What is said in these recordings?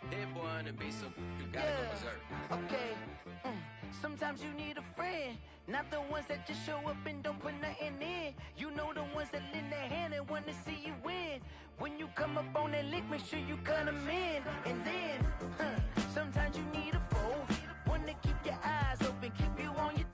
Hit boy on the beat, so you gotta go berserk. Okay. Sometimes you need a friend, not the ones that just show up and don't put nothing in. You know the ones that lend their hand and want to see you win. When you come up on that lick, make sure you cut them in. And then, sometimes you need a foe, one to keep your eyes open, keep you on your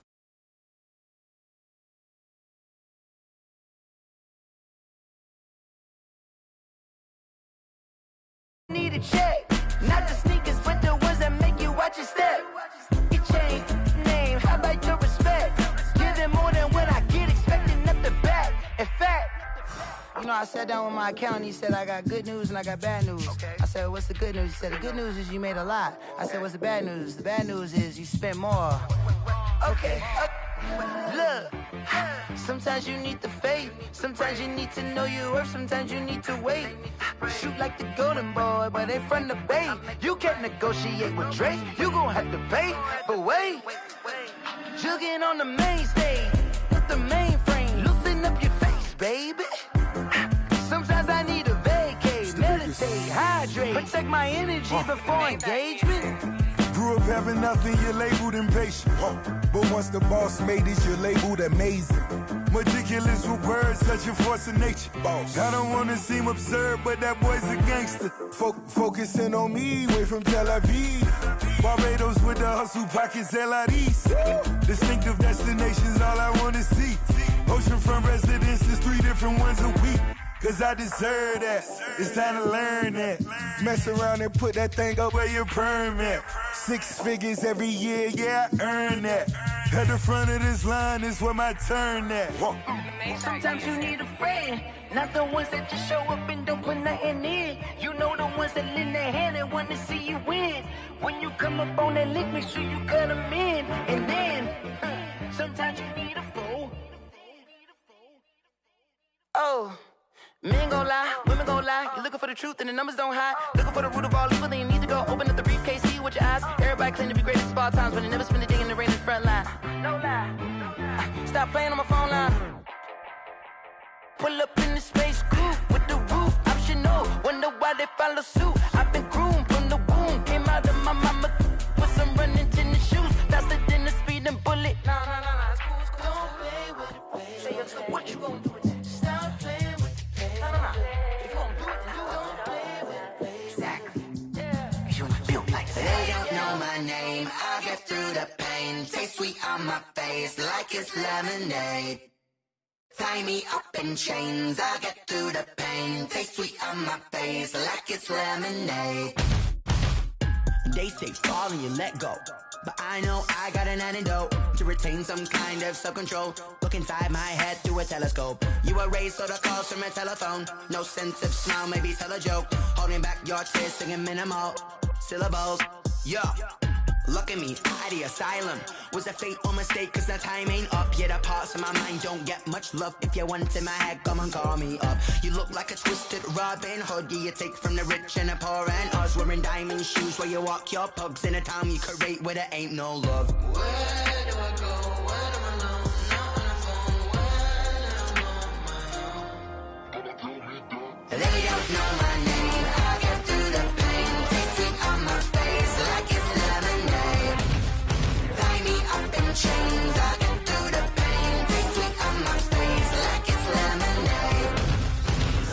need a check, not the sneakers, but the ones that make you watch your step. Your chain, name, how about your respect? Give them more than what I get, expecting nothing back. In fact, you know, I sat down with my accountant, he said, I got good news and I got bad news. Okay. I said, what's the good news? He said, the good news is you made a lot. I said, what's the bad news? The bad news is you spent more. Okay. Look, sometimes you need the faith, sometimes you need to know your worth, sometimes you need to wait. Shoot like the golden boy, but ain't from the bay. You can't negotiate with Drake, you gon' have to pay. But wait, jugging on the main stage, with the mainframe, loosen up your face, baby. Sometimes I need a vacate, meditate, hydrate, protect my energy before engagement. Grew up having nothing, you're labeled impatient. But once the boss made it, you're labeled amazing. Meticulous with words, such a force of nature. Boss. I don't wanna seem absurd, but that boy's a gangster. Focusing on me, way from Tel Aviv. Barbados with the hustle pockets, LIDs. Distinctive destinations, all I wanna see. Oceanfront residences, 3 different ones a week. Cause I deserve that, it's time to learn that. Mess around and put that thing up where your permit. 6 figures every year, yeah, I earn that. At the front of this line is where my turn at. Sometimes you need a friend, not the ones that just show up and don't put nothing in. You know the ones that lend their hand and want to see you win. When you come up on that lick, make sure you cut them in. And then, sometimes you need a foe. Oh. Men gon' lie, women gon' lie. You're looking for the truth and the numbers don't hide. Looking for the root of all evil, then you need to go open up the briefcase, see with your eyes. Everybody claim to be greatest of all times, but they never spend a day in the rain in the front line. No lie. Stop playing on my phone line. Pull up in the space coupe with the roof optional. Wonder why they follow suit. I've been groomed from the womb. Came out of my mama with some running tennis shoes. Faster than a speeding bullet. No, it's cool, it's cool. Don't play with it, baby. Say yo, so what you gon' do? Stop playing. If you gon' do it, then you don't play with it. Exactly. Cause you ain't built like that. They don't know my name. I get through the pain. Taste sweet on my face like it's lemonade. Tie me up in chains. I get through the pain. Taste sweet on my face like it's lemonade. They say fall and you let go, but I know I got an antidote to retain some kind of self-control. Look inside my head through a telescope. You erase all the calls from a telephone. No sense of smile, maybe tell a joke. Holding back your tears, singing minimal syllables. Yeah, look at me, at the asylum. Was a fate or mistake, cause the time ain't up. Yeah, the parts of my mind don't get much love. If you want in my head, come and call me up. You look like a twisted Robin Hood. Yeah, you take from the rich and the poor and us. Wearing diamond shoes where you walk your pugs. In a town you create where there ain't no love. Where do I go? When I'm alone? Not on the phone. When I'm on my own. They don't know my name. I get through the pain. Taste sweet on my face like it's lemonade. Tie me up in chains. I get through the pain. Taste sweet on my face like it's lemonade.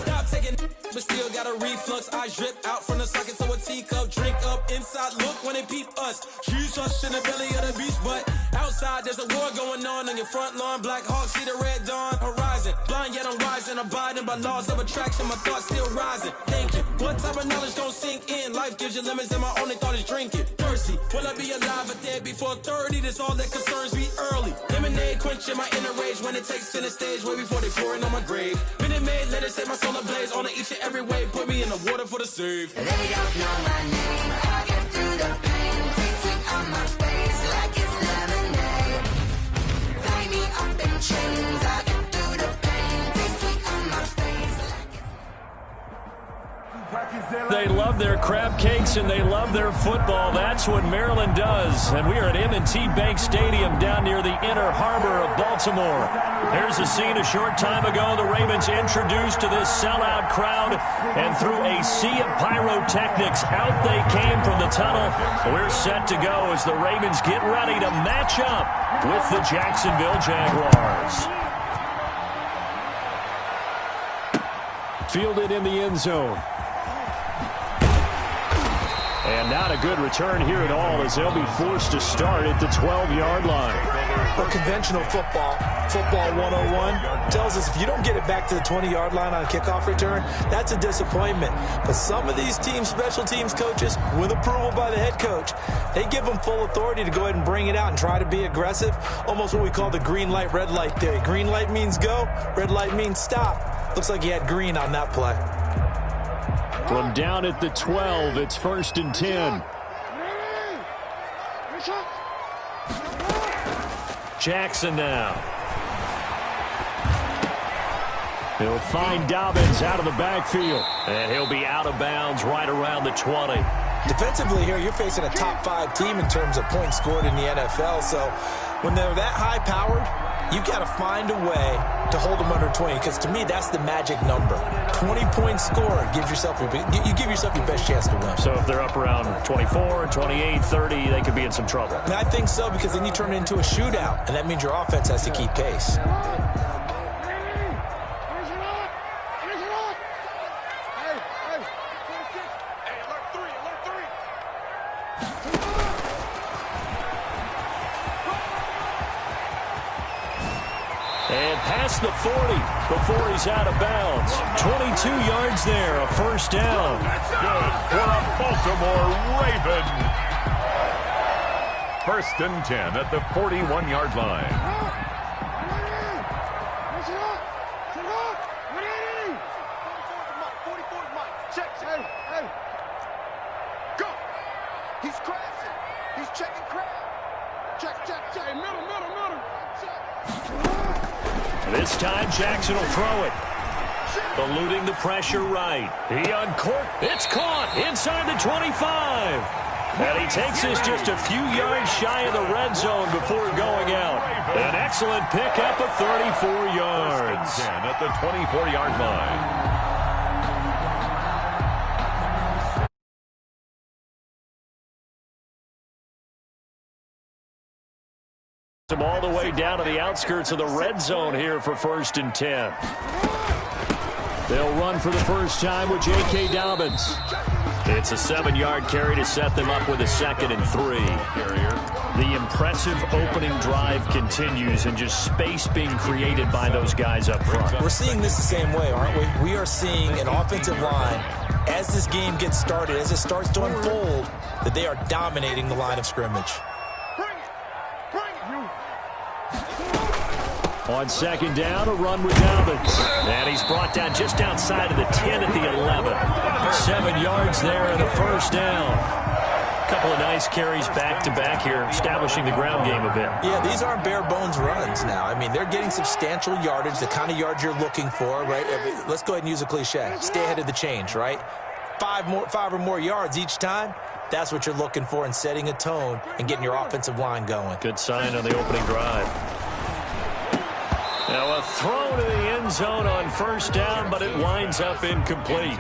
Stop taking but still got a reflux. I drip out from the socket to a teacup. Drink up inside, look when they peep us. Choose us in the belly of the beast, but outside there's a war going on your front lawn. Black Hawk, see the red dawn horizon. Blind yet I'm rising, abiding by laws of attraction. My thoughts still rising. Thinking, what type of knowledge don't sink in? Life gives you limits and my only thought is drinking. Thirsty, will I be alive or dead before 30? That's all that concerns me early. Lemonade quenching my inner rage when it takes center stage way before they pour it on my grave. Minute Maid, let it set my soul ablaze on each and every way. Put me in the water for the save. They don't know my name. I get through the pain. Taste sweet on my face like it's lemonade. Tie me up in chains. I get through the pain. Taste sweet on my face like it's Pockets They love their crab cakes and they love their football. That's what Maryland does. And we are at M&T Bank Stadium down near the Inner Harbor of Baltimore. Here's a scene a short time ago. The Ravens introduced to this sellout crowd, and through a sea of pyrotechnics, out they came from the tunnel. We're set to go as the Ravens get ready to match up with the Jacksonville Jaguars. Fielded in the end zone. And not a good return here at all, as they'll be forced to start at the 12-yard line. But conventional football 101, tells us if you don't get it back to the 20-yard line on a kickoff return, that's a disappointment. But some of these teams, special teams coaches, with approval by the head coach, they give them full authority to go ahead and bring it out and try to be aggressive. Almost what we call the green light, red light theory. Green light means go, red light means stop. Looks like he had green on that play. From down at the 12, it's 1st and 10. Jackson now. He'll find Dobbins out of the backfield. And he'll be out of bounds right around the 20. Defensively here, you're facing a top 5 team in terms of points scored in the NFL. So when they're that high-powered, you've got to find a way to hold them under 20, because to me, that's the magic number. 20-point score gives yourself you give yourself your best chance to win. So if they're up around 24, 28, 30, they could be in some trouble. And I think so, because then you turn it into a shootout, and that means your offense has to keep pace. And past the 40 before he's out of bounds. 22 yards there, a first down. That's good for a Baltimore Raven. 1st and 10 at the 41-yard line. Go. He's crashing. He's checking crab. Check. Hey, middle. This time Jackson will throw it. Eluding the pressure right. He uncorked. It's caught inside the 25. And he takes us just a few yards shy of the red zone before going out. An excellent pickup of 34 yards. 1st and 10 at the 24-yard line. Him all the way down to the outskirts of the red zone here for 1st and 10. They'll run for the first time with J.K. Dobbins. It's a 7-yard carry to set them up with a 2nd and 3. The impressive opening drive continues, and just space being created by those guys up front. We're seeing this the same way, aren't we? We are seeing an offensive line, as this game gets started, as it starts to unfold, that they are dominating the line of scrimmage. On 2nd down, a run with Dobbins. And he's brought down just outside of the 10 at the 11. 7 yards there and a first down. A couple of nice carries back-to-back here, establishing the ground game a bit. Yeah, these aren't bare-bones runs now. I mean, they're getting substantial yardage, the kind of yards you're looking for, right? Let's go ahead and use a cliche. Stay ahead of the change, right? 5 or more yards each time. That's what you're looking for in setting a tone and getting your offensive line going. Good sign on the opening drive. Now a throw to the end zone on 1st down, but it winds up incomplete.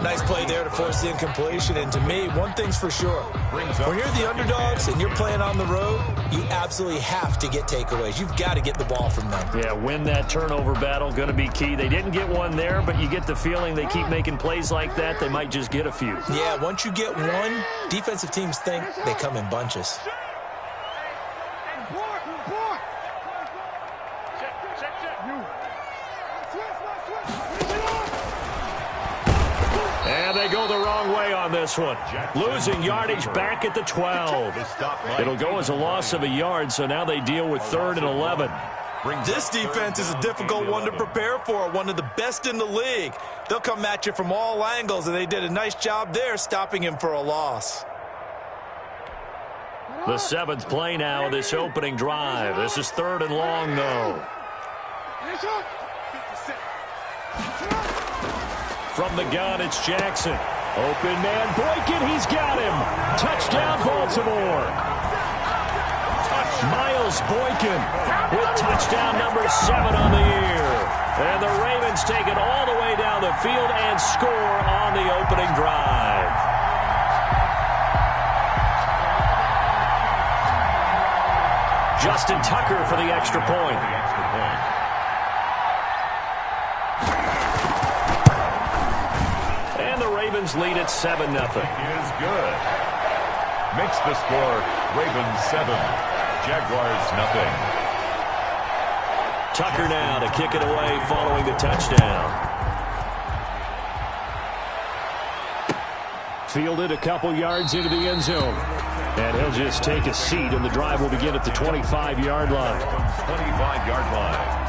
Nice play there to force the incompletion. And to me, one thing's for sure. When you're the underdogs and you're playing on the road, you absolutely have to get takeaways. You've got to get the ball from them. Yeah, win that turnover battle, going to be key. They didn't get one there, but you get the feeling they keep making plays like that, they might just get a few. Yeah, once you get one, defensive teams think they come in bunches. And they go the wrong way on this one. Losing yardage back at the 12. It'll go as a loss of a yard, so now they deal with 3rd and 11. This defense is a difficult one to prepare for, one of the best in the league. They'll come at you from all angles, and they did a nice job there stopping him for a loss. The 7th play now of this opening drive. This is 3rd and long, though. From the gun, it's Jackson. Open man, Boykin, he's got him. Touchdown, Baltimore. Miles Boykin with touchdown number 7 on the year. And the Ravens take it all the way down the field and score on the opening drive. Justin Tucker for the extra point. And the Ravens lead at 7-0. Is good. Makes the score Ravens 7, Jaguars nothing. Tucker now to kick it away following the touchdown. Fielded a couple yards into the end zone. And he'll just take a seat, and the drive will begin at the 25-yard line. 25-yard line.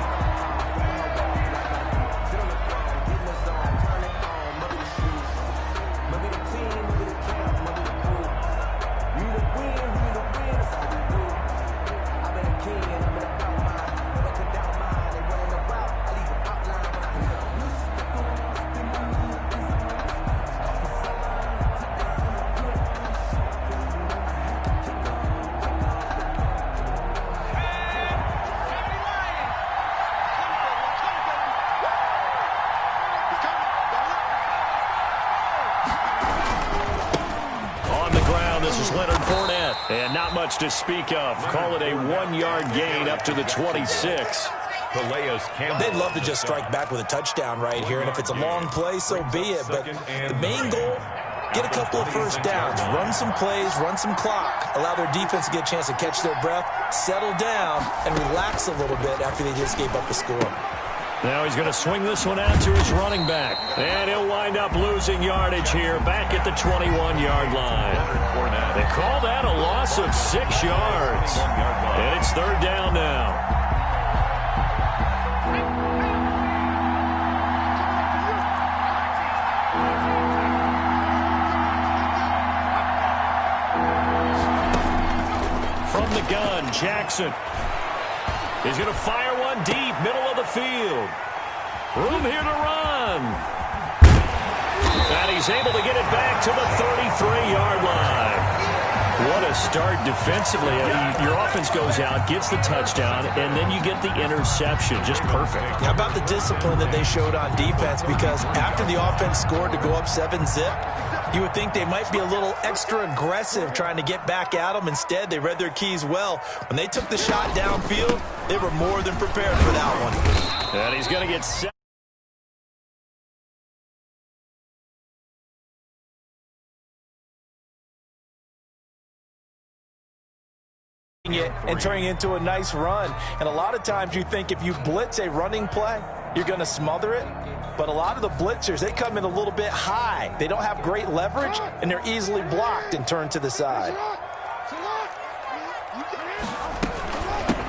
And not much to speak of. Call it a 1-yard gain up to the 26. They'd love to just strike back with a touchdown right here, and if it's a long play, so be it. But the main goal, get a couple of first downs, run some plays, run some clock, allow their defense to get a chance to catch their breath, settle down, and relax a little bit after they just gave up the score. Now he's going to swing this one out to his running back. And he'll wind up losing yardage here back at the 21-yard line. They call that a loss of 6 yards. And it's 3rd down now. From the gun, Jackson. He's going to fire one deep, middle of the field. Room here to run. And he's able to get it back to the 33-yard line. What a start defensively. Your offense goes out, gets the touchdown, and then you get the interception. Just perfect. How about the discipline that they showed on defense? Because after the offense scored to go up 7-zip, you would think they might be a little extra aggressive trying to get back at them. Instead, they read their keys well. When they took the shot downfield, they were more than prepared for that one. And he's going to get set. And turning into a nice run. And a lot of times you think if you blitz a running play, you're going to smother it. But a lot of the blitzers, they come in a little bit high. They don't have great leverage, and they're easily blocked and turned to the side.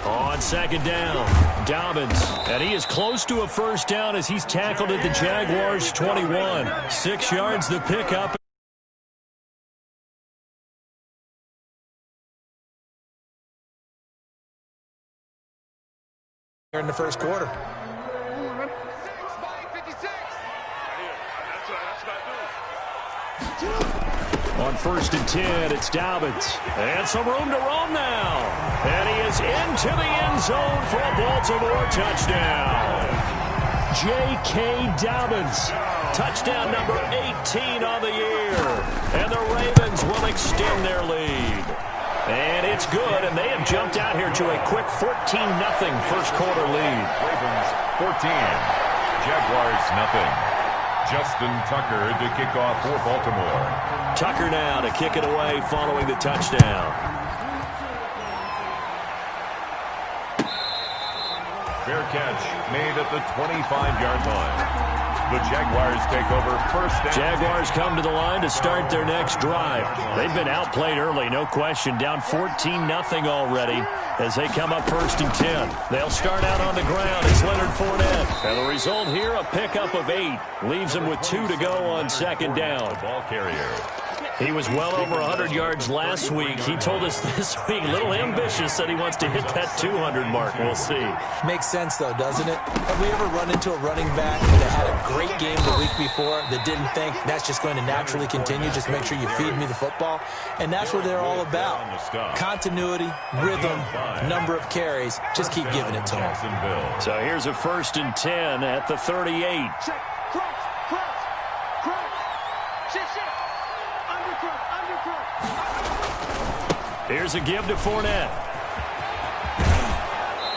On 2nd down, Dobbins. And he is close to a first down as he's tackled at the Jaguars' 21. 6 yards the pickup. In the first quarter. On 1st and 10, it's Dobbins. And some room to roam now. And he is into the end zone for a Baltimore touchdown. J.K. Dobbins. Touchdown number 18 on the year. And the Ravens will extend their lead. And it's good, and they have jumped out here to a quick 14-0 first quarter lead. Ravens 14, Jaguars nothing. Justin Tucker to kick off for Baltimore. Tucker now to kick it away following the touchdown. Fair catch made at the 25-yard line. The Jaguars take over first down. Jaguars come to the line to start their next drive. They've been outplayed early, no question. Down 14-0 already as they come up 1st and 10. They'll start out on the ground. It's Leonard Fournette. And the result here, a pickup of 8. Leaves them with 2 to go on 2nd down. Ball carrier. He was well over 100 yards last week. He told us this week, a little ambitious, said he wants to hit that 200 mark. We'll see. Makes sense, though, doesn't it? Have we ever run into a running back that had a great game the week before that didn't think that's just going to naturally continue? Just make sure you feed me the football. And that's what they're all about. Continuity, rhythm, number of carries. Just keep giving it to them. So here's a 1st and 10 at the 38. Here's a give to Fournette.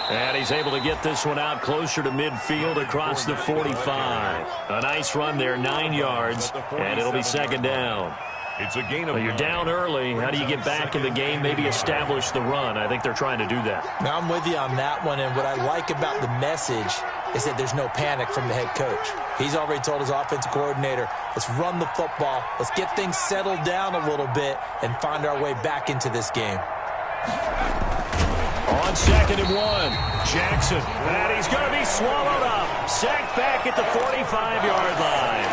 And he's able to get this one out closer to midfield across the 45. A nice run there, 9 yards, and it'll be 2nd down. It's a gain of Well, you're down early. How do you get back in the game, maybe establish the run? I think they're trying to do that. Now, I'm with you on that one, and what I like about the message is that there's no panic from the head coach. He's already told his offensive coordinator, let's run the football, let's get things settled down a little bit, and find our way back into this game. On 2nd and 1, Jackson, and he's going to be swallowed up. Sacked back at the 45-yard line.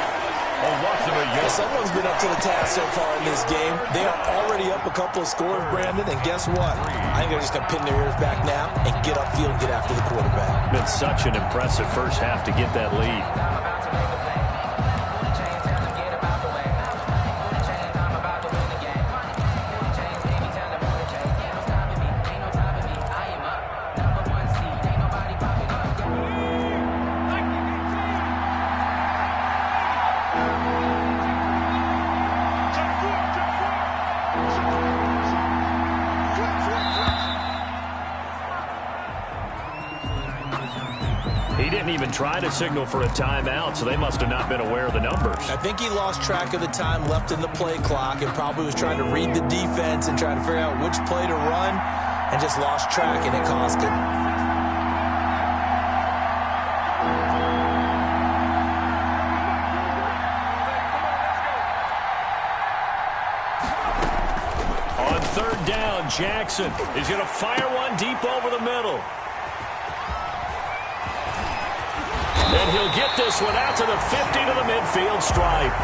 Someone's been up to the task so far in this game. They are already up a couple of scores, Brandon, and guess what? I think they're just going to pin their ears back now and get upfield and get after the quarterback. Been such an impressive first half to get that lead. He didn't even try to signal for a timeout, so they must have not been aware of the numbers. I think he lost track of the time left in the play clock and probably was trying to read the defense and trying to figure out which play to run and just lost track, and it cost him. On 3rd down, Jackson is going to fire one deep over the middle. And he'll get this one out to the 50 to the midfield stripe.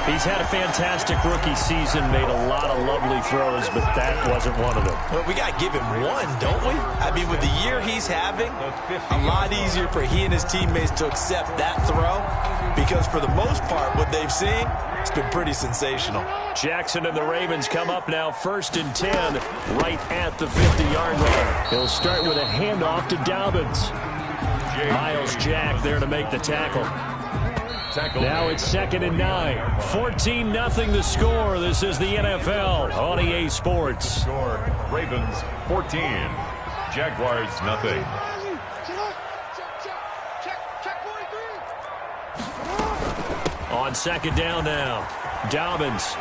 He's had a fantastic rookie season, made a lot of lovely throws, but that wasn't one of them. Well, we got to give him one, don't we? I mean, with the year he's having, a lot easier for he and his teammates to accept that throw because for the most part, what they've seen, it's been pretty sensational. Jackson and the Ravens come up now 1st and 10 right at the 50-yard line. He'll start with a handoff to Dobbins. Miles Jack there to make the tackle. Now it's 2nd and 9. 14-0 the score. This is the NFL on EA Sports. Ravens 14. Jaguars nothing. On 2nd down now, Dobbins.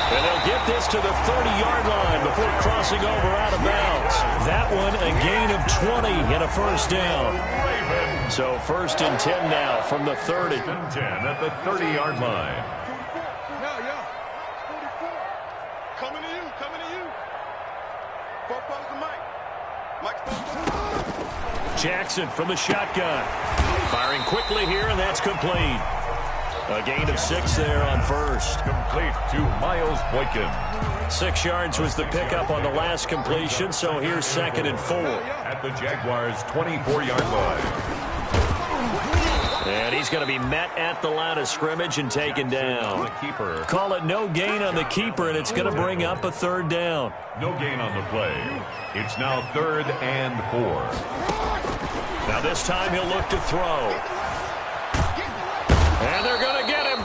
And they'll get this to the 30-yard line before crossing over out of bounds. That one a gain of 20 and a 1st down. So 1st and 10 now from the 30. 10 at the 30-yard line. Coming to you. Propose the mic. Jackson from the shotgun. Firing quickly here, and that's complete. A gain of 6 there on 1st. Complete to Miles Boykin. 6 yards was the pickup on the last completion, so here's 2nd and 4. At the Jaguars' 24-yard line. And he's going to be met at the line of scrimmage and taken down. Call it no gain on the keeper, and it's going to bring up a 3rd down. No gain on the play. It's now 3rd and 4. Now this time he'll look to throw. And they're going to get him.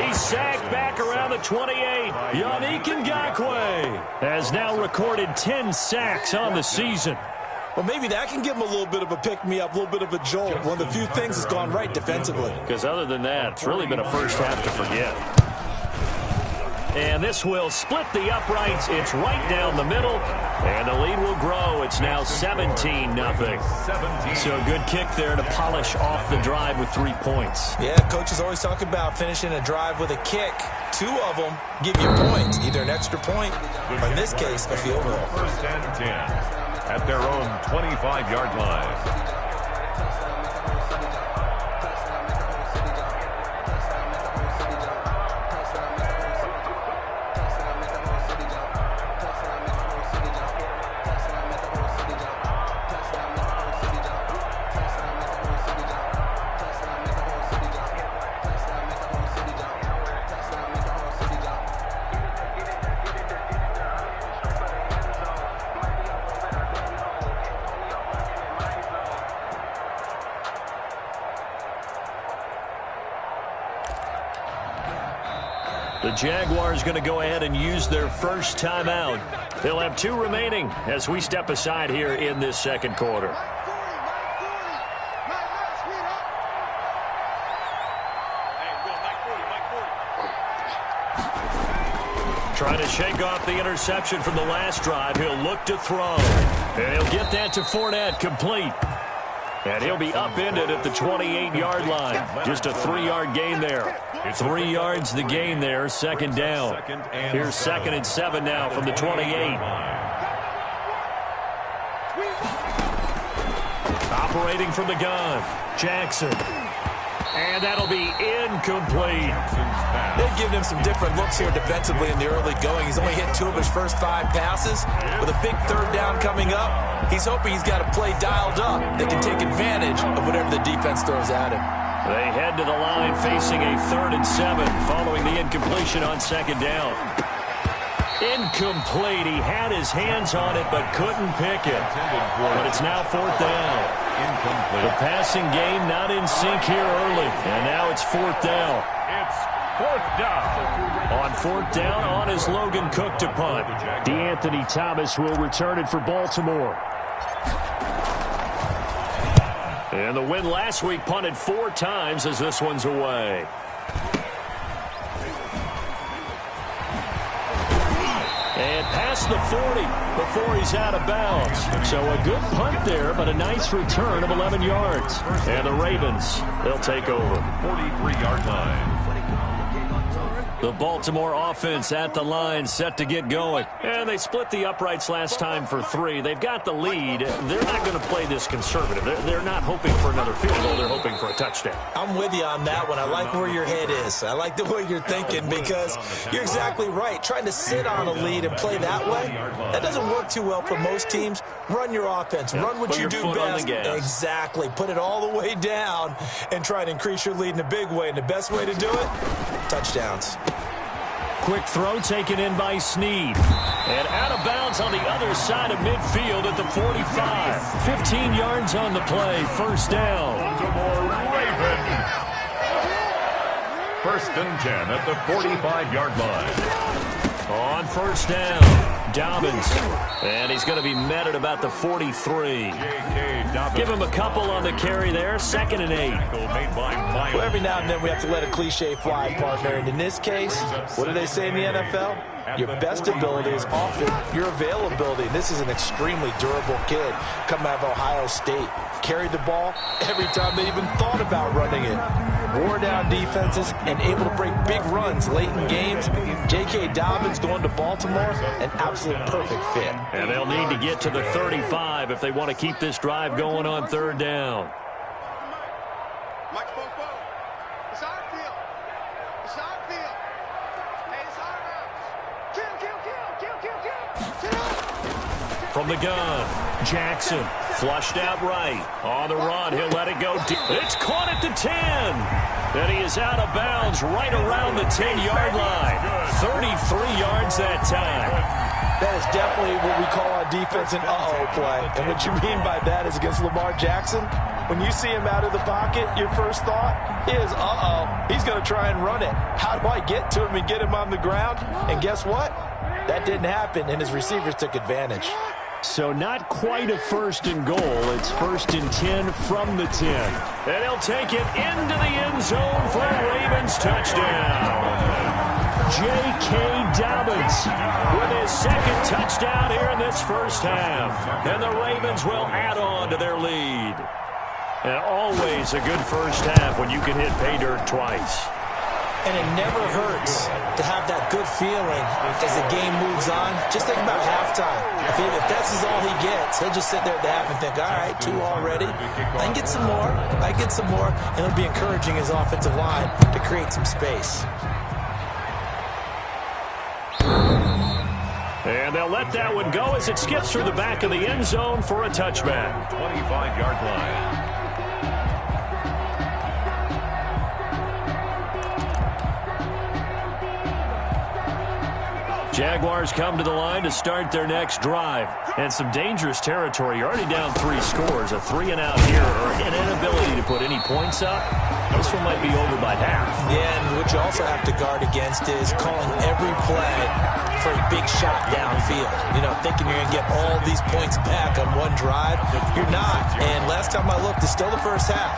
He's sacked back around the 28. Yannick Ngakoue has now recorded 10 sacks on the season. Well, maybe that can give him a little bit of a pick-me-up, a little bit of a jolt. One of the few things that's gone right defensively. Because other than that, it's really been a first half to forget. And this will split the uprights. It's right down the middle. And the lead will grow. It's now 17-0. So a good kick there to polish off the drive with 3 points. Yeah, coaches always talk about finishing a drive with a kick. 2 of them give you points, either an extra point or, in this case, a field goal. 1st and 10 at their own 25-yard line. The Jaguars going to go ahead and use their first timeout. They'll have 2 remaining as we step aside here in this second quarter. Trying to shake off the interception from the last drive. He'll look to throw. And he'll get that to Fournette, complete. And he'll be upended at the 28-yard line. Just a 3-yard gain there. 3 yards the gain there, second down. Here's 2nd and 7 now from the 28. Operating from the gun, Jackson. And that'll be incomplete. They've given him some different looks here defensively in the early going. He's only hit 2 of his first 5 passes. With a big 3rd down coming up, he's hoping he's got a play dialed up that can take advantage of whatever the defense throws at him. They head to the line facing a 3rd and 7 following the incompletion on 2nd down. Incomplete. He had his hands on it but couldn't pick it. But it's now 4th down. Incomplete. The passing game not in sync here early. And now it's 4th down. It's 4th down. On 4th down, on is Logan Cook to punt. DeAnthony Thomas will return it for Baltimore. And the win last week punted 4 times as this one's away. And past the 40 before he's out of bounds. So a good punt there, but a nice return of 11 yards. And the Ravens, they'll take over. 43-yard line. The Baltimore offense at the line, set to get going. And they split the uprights last time for 3. They've got the lead. They're not going to play this conservative. They're not hoping for another field goal. They're hoping for a touchdown. I'm with you on that one. I like where your head is. I like the way you're thinking because you're exactly right. Trying to sit on a lead and play that way, that doesn't work too well for most teams. Run your offense. Run what you do best. Exactly. Put it all the way down and try to increase your lead in a big way. And the best way to do it, touchdowns. Quick throw taken in by Snead. And out of bounds on the other side of midfield at the 45. 15 yards on the play. First down. Baltimore Ravens. 1st and 10 at the 45-yard line. On 1st down, Dobbins. And he's going to be met at about the 43. Give him a couple on the carry there. 2nd and 8. Well, every now and then we have to let a cliche fly, partner. And in this case, what do they say in the NFL? Your best ability is often your availability. This is an extremely durable kid coming out of Ohio State. Carried the ball every time they even thought about running it. Wore down defenses and able to break big runs late in games. J.K. Dobbins going to Baltimore, an absolute perfect fit. And they'll need to get to the 35 if they want to keep this drive going on 3rd down. It's our field. It's our field. Hey, it's our house. Kill. From the gun, Jackson flushed out right. On the run, he'll let it go deep. It's caught at the 10. And he is out of bounds right around the 10-yard line. 33 yards that time. That is definitely what we call on defense an uh-oh play. And what you mean by that is against Lamar Jackson, when you see him out of the pocket, your first thought is, uh-oh, he's going to try and run it. How do I get to him and get him on the ground? And guess what? That didn't happen, and his receivers took advantage. So not quite a 1st and goal. It's 1st and 10 from the 10. And he'll take it into the end zone for a Ravens touchdown. J.K. Dobbins with his 2nd touchdown here in this first half. And the Ravens will add on to their lead. And always a good first half when you can hit pay dirt twice. And it never hurts to have that good feeling as the game moves on. Just think about halftime. If that's all he gets, he'll just sit there at the half and think, all right, 2 already. I can get some more. And it'll be encouraging his offensive line to create some space. And they'll let that one go as it skips through the back of the end zone for a touchback. 25-yard line. Jaguars come to the line to start their next drive. And some dangerous territory. You're already down 3 scores. A 3-and-out here or an inability to put any points up. This one might be over by half. Yeah, and what you also have to guard against is calling every play for a big shot downfield. You know, thinking you're going to get all these points back on one drive. You're not. And last time I looked, it's still the first half.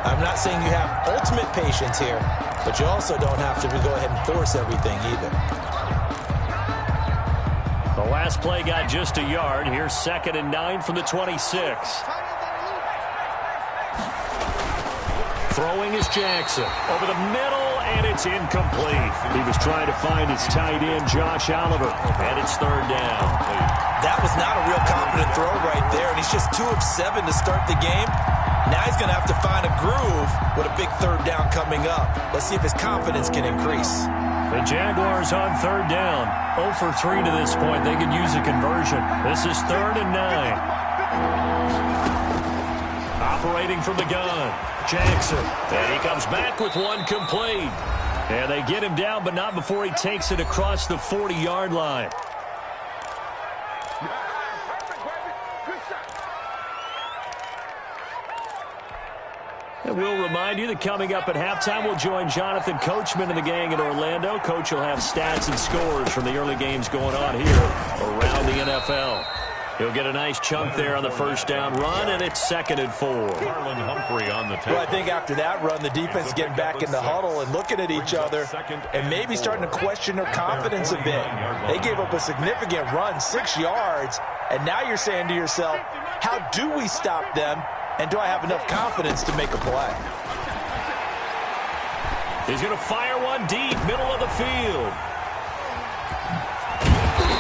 I'm not saying you have ultimate patience here, but you also don't have to go ahead and force everything either. The last play got just a yard. Here's 2nd and 9 from the 26. Throwing is Jackson. Over the middle, and it's incomplete. He was trying to find his tight end, Josh Oliver, and it's 3rd down. That was not a real confident throw right there, and he's just 2 of 7 to start the game. Now he's going to have to find a groove with a big 3rd down coming up. Let's see if his confidence can increase. The Jaguars on 3rd down. 0 for 3 to this point. They could use a conversion. This is 3rd and 9. Operating from the gun, Jackson. And he comes back with one complete. And they get him down, but not before he takes it across the 40-yard line. And we'll remind you that coming up at halftime, we'll join Jonathan Coachman and the gang in Orlando. Coach will have stats and scores from the early games going on here around the NFL. He'll get a nice chunk there on the 1st down run, and it's 2nd and 4. Marlon Humphrey on the tackle. Well, I think after that run, the defense getting back in the huddle and looking at each other and maybe starting to question their confidence a bit. They gave up a significant run, 6 yards, and now you're saying to yourself, how do we stop them? And do I have enough confidence to make a play? He's going to fire one deep, middle of the field.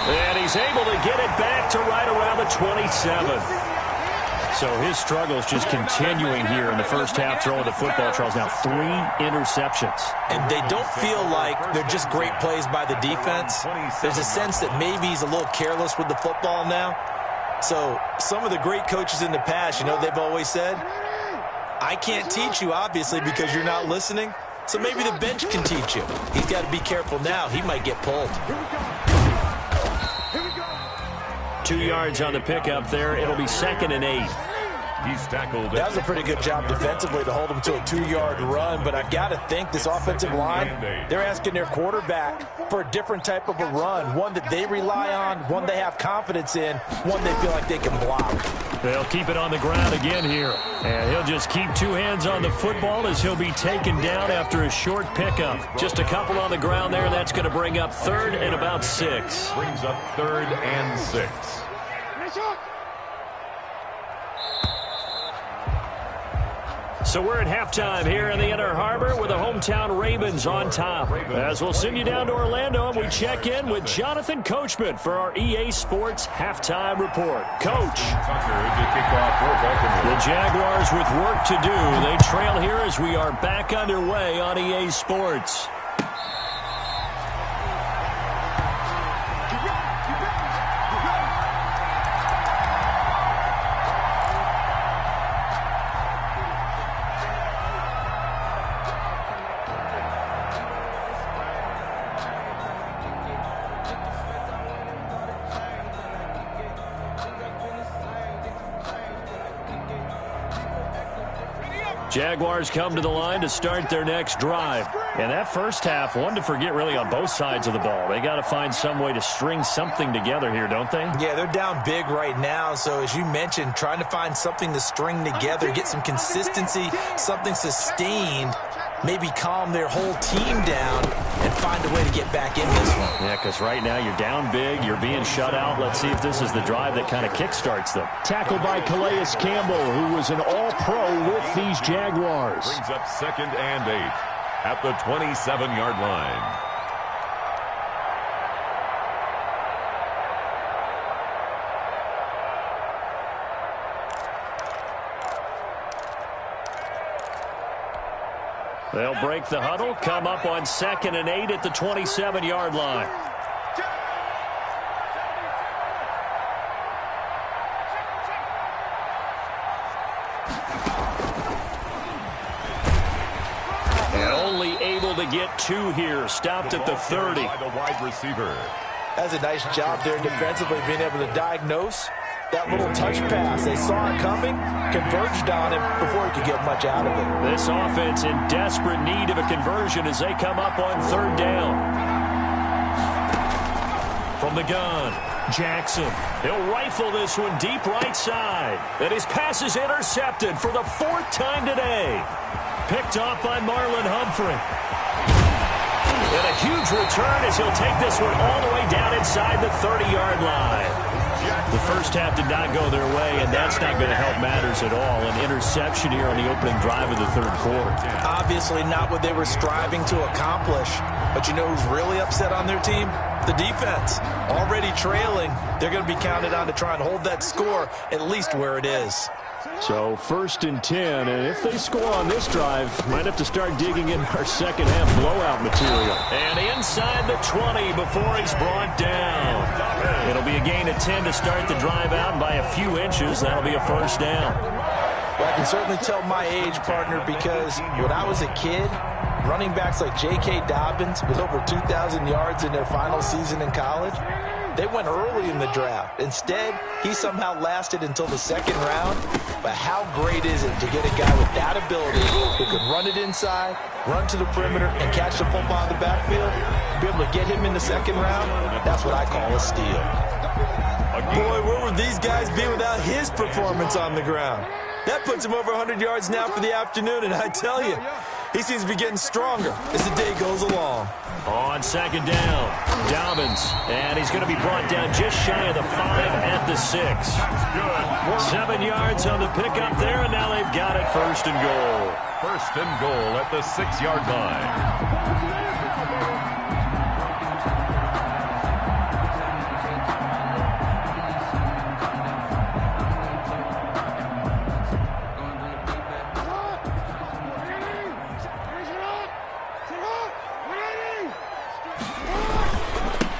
And he's able to get it back to right around the 27. So his struggles just continuing here in the first half throwing the football, Charles. Now 3 interceptions. And they don't feel like they're just great plays by the defense. There's a sense that maybe he's a little careless with the football now. So some of the great coaches in the past, you know, they've always said, I can't teach you, obviously, because you're not listening. So maybe the bench can teach you. He's got to be careful now. He might get pulled. 2 yards on the pickup there. It'll be 2nd and 8. He's tackled. That was a pretty good job defensively to hold him to a 2-yard run, but I've got to think this offensive line, they're asking their quarterback for a different type of a run, one that they rely on, one they have confidence in, one they feel like they can block. They'll keep it on the ground again here, and he'll just keep 2 hands on the football as he'll be taken down after a short pickup. Just a couple on the ground there. That's going to bring up 3rd and about 6. Brings up 3rd and 6. So we're at halftime here in the Inner Harbor with the hometown Ravens on top. As we'll send you down to Orlando and we check in with Jonathan Coachman for our EA Sports Halftime Report. Coach. Tucker to kick off for Baltimore. The Jaguars with work to do. They trail here as we are back underway on EA Sports. Jaguars come to the line to start their next drive. And that first half, one to forget really on both sides of the ball. They got to find some way to string something together here, don't they? Yeah, they're down big right now. So as you mentioned, trying to find something to string together, get some consistency, something sustained, maybe calm their whole team down and find a way to get back in this one. Yeah, because right now you're down big, you're being shut out. Let's see if this is the drive that kind of kickstarts them. Tackled by Calais Campbell, who was an all-pro with these Jaguars. Brings up 2nd and 8 at the 27-yard line. They'll break the huddle, come up on 2nd and 8 at the 27-yard line. And only able to get 2 here, stopped at the 30. By the wide receiver. That's a nice job there defensively, being able to diagnose that little touch pass. They saw it coming, converged on him before he could get much out of it. This offense in desperate need of a conversion as they come up on third down. From the gun, Jackson. He'll rifle this one deep right side. And his pass is intercepted for the 4th time today. Picked off by Marlon Humphrey. And a huge return as he'll take this one all the way down inside the 30-yard line. The first half did not go their way, and that's not going to help matters at all. An interception here on the opening drive of the third quarter. Obviously not what they were striving to accomplish. But you know who's really upset on their team? The defense. Already trailing. They're going to be counted on to try and hold that score at least where it is. So 1st and 10, and if they score on this drive, might have to start digging in our second half blowout material. And inside the 20 before he's brought down. It'll be a gain of 10 to start the drive out by a few inches. That'll be a first down. Well, I can certainly tell my age, partner, because when I was a kid, running backs like J.K. Dobbins with over 2,000 yards in their final season in college, they went early in the draft. Instead, he somehow lasted until the 2nd round. But how great is it to get a guy with that ability who can run it inside, run to the perimeter, and catch the football in the backfield? Be able to get him in the 2nd round? That's what I call a steal. Boy, where would these guys be without his performance on the ground? That puts him over 100 yards now for the afternoon, and I tell you, he seems to be getting stronger as the day goes along. On 2nd down, Dobbins, and he's going to be brought down just shy of the 5 at the 6. 7 yards on the pickup there, and now they've got it 1st and goal. 1st and goal at the 6-yard line.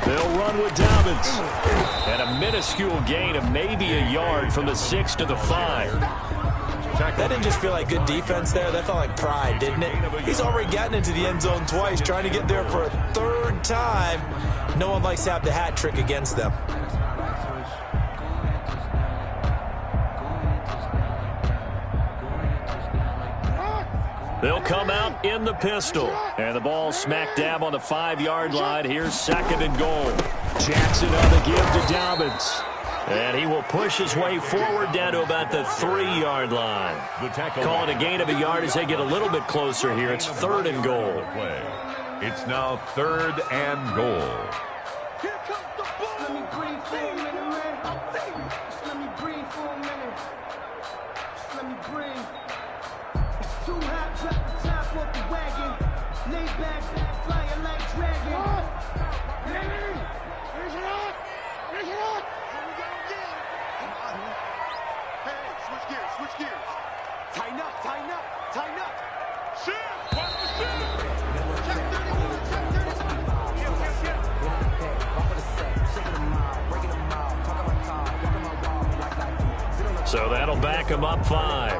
They'll run with Dobbins. And a minuscule gain of maybe a yard from the 6 to the 5. That didn't just feel like good defense there. That felt like pride, didn't it? He's already gotten into the end zone twice, trying to get there for a 3rd time. No one likes to have the hat trick against them. They'll come out in the pistol. And the ball smack dab on the 5-yard line. Here's 2nd and goal. Jackson on the give to Dobbins. And he will push his way forward down to about the 3-yard line. Calling a gain of a yard as they get a little bit closer here. It's 3rd and goal. It's now 3rd and goal. Here comes the ball. Let me breathe for a minute, man. Just let me breathe for a minute. Just let me breathe. It's too hot, drop the top off the wagon. Lay back, flying like dragon. Here's it up. Here's it up. Here we go again. Hey, switch gears, switch gears. Tighten up, tighten up, tighten up. Shit, what's the shit? Check 31, check 31. So that'll back him up 5.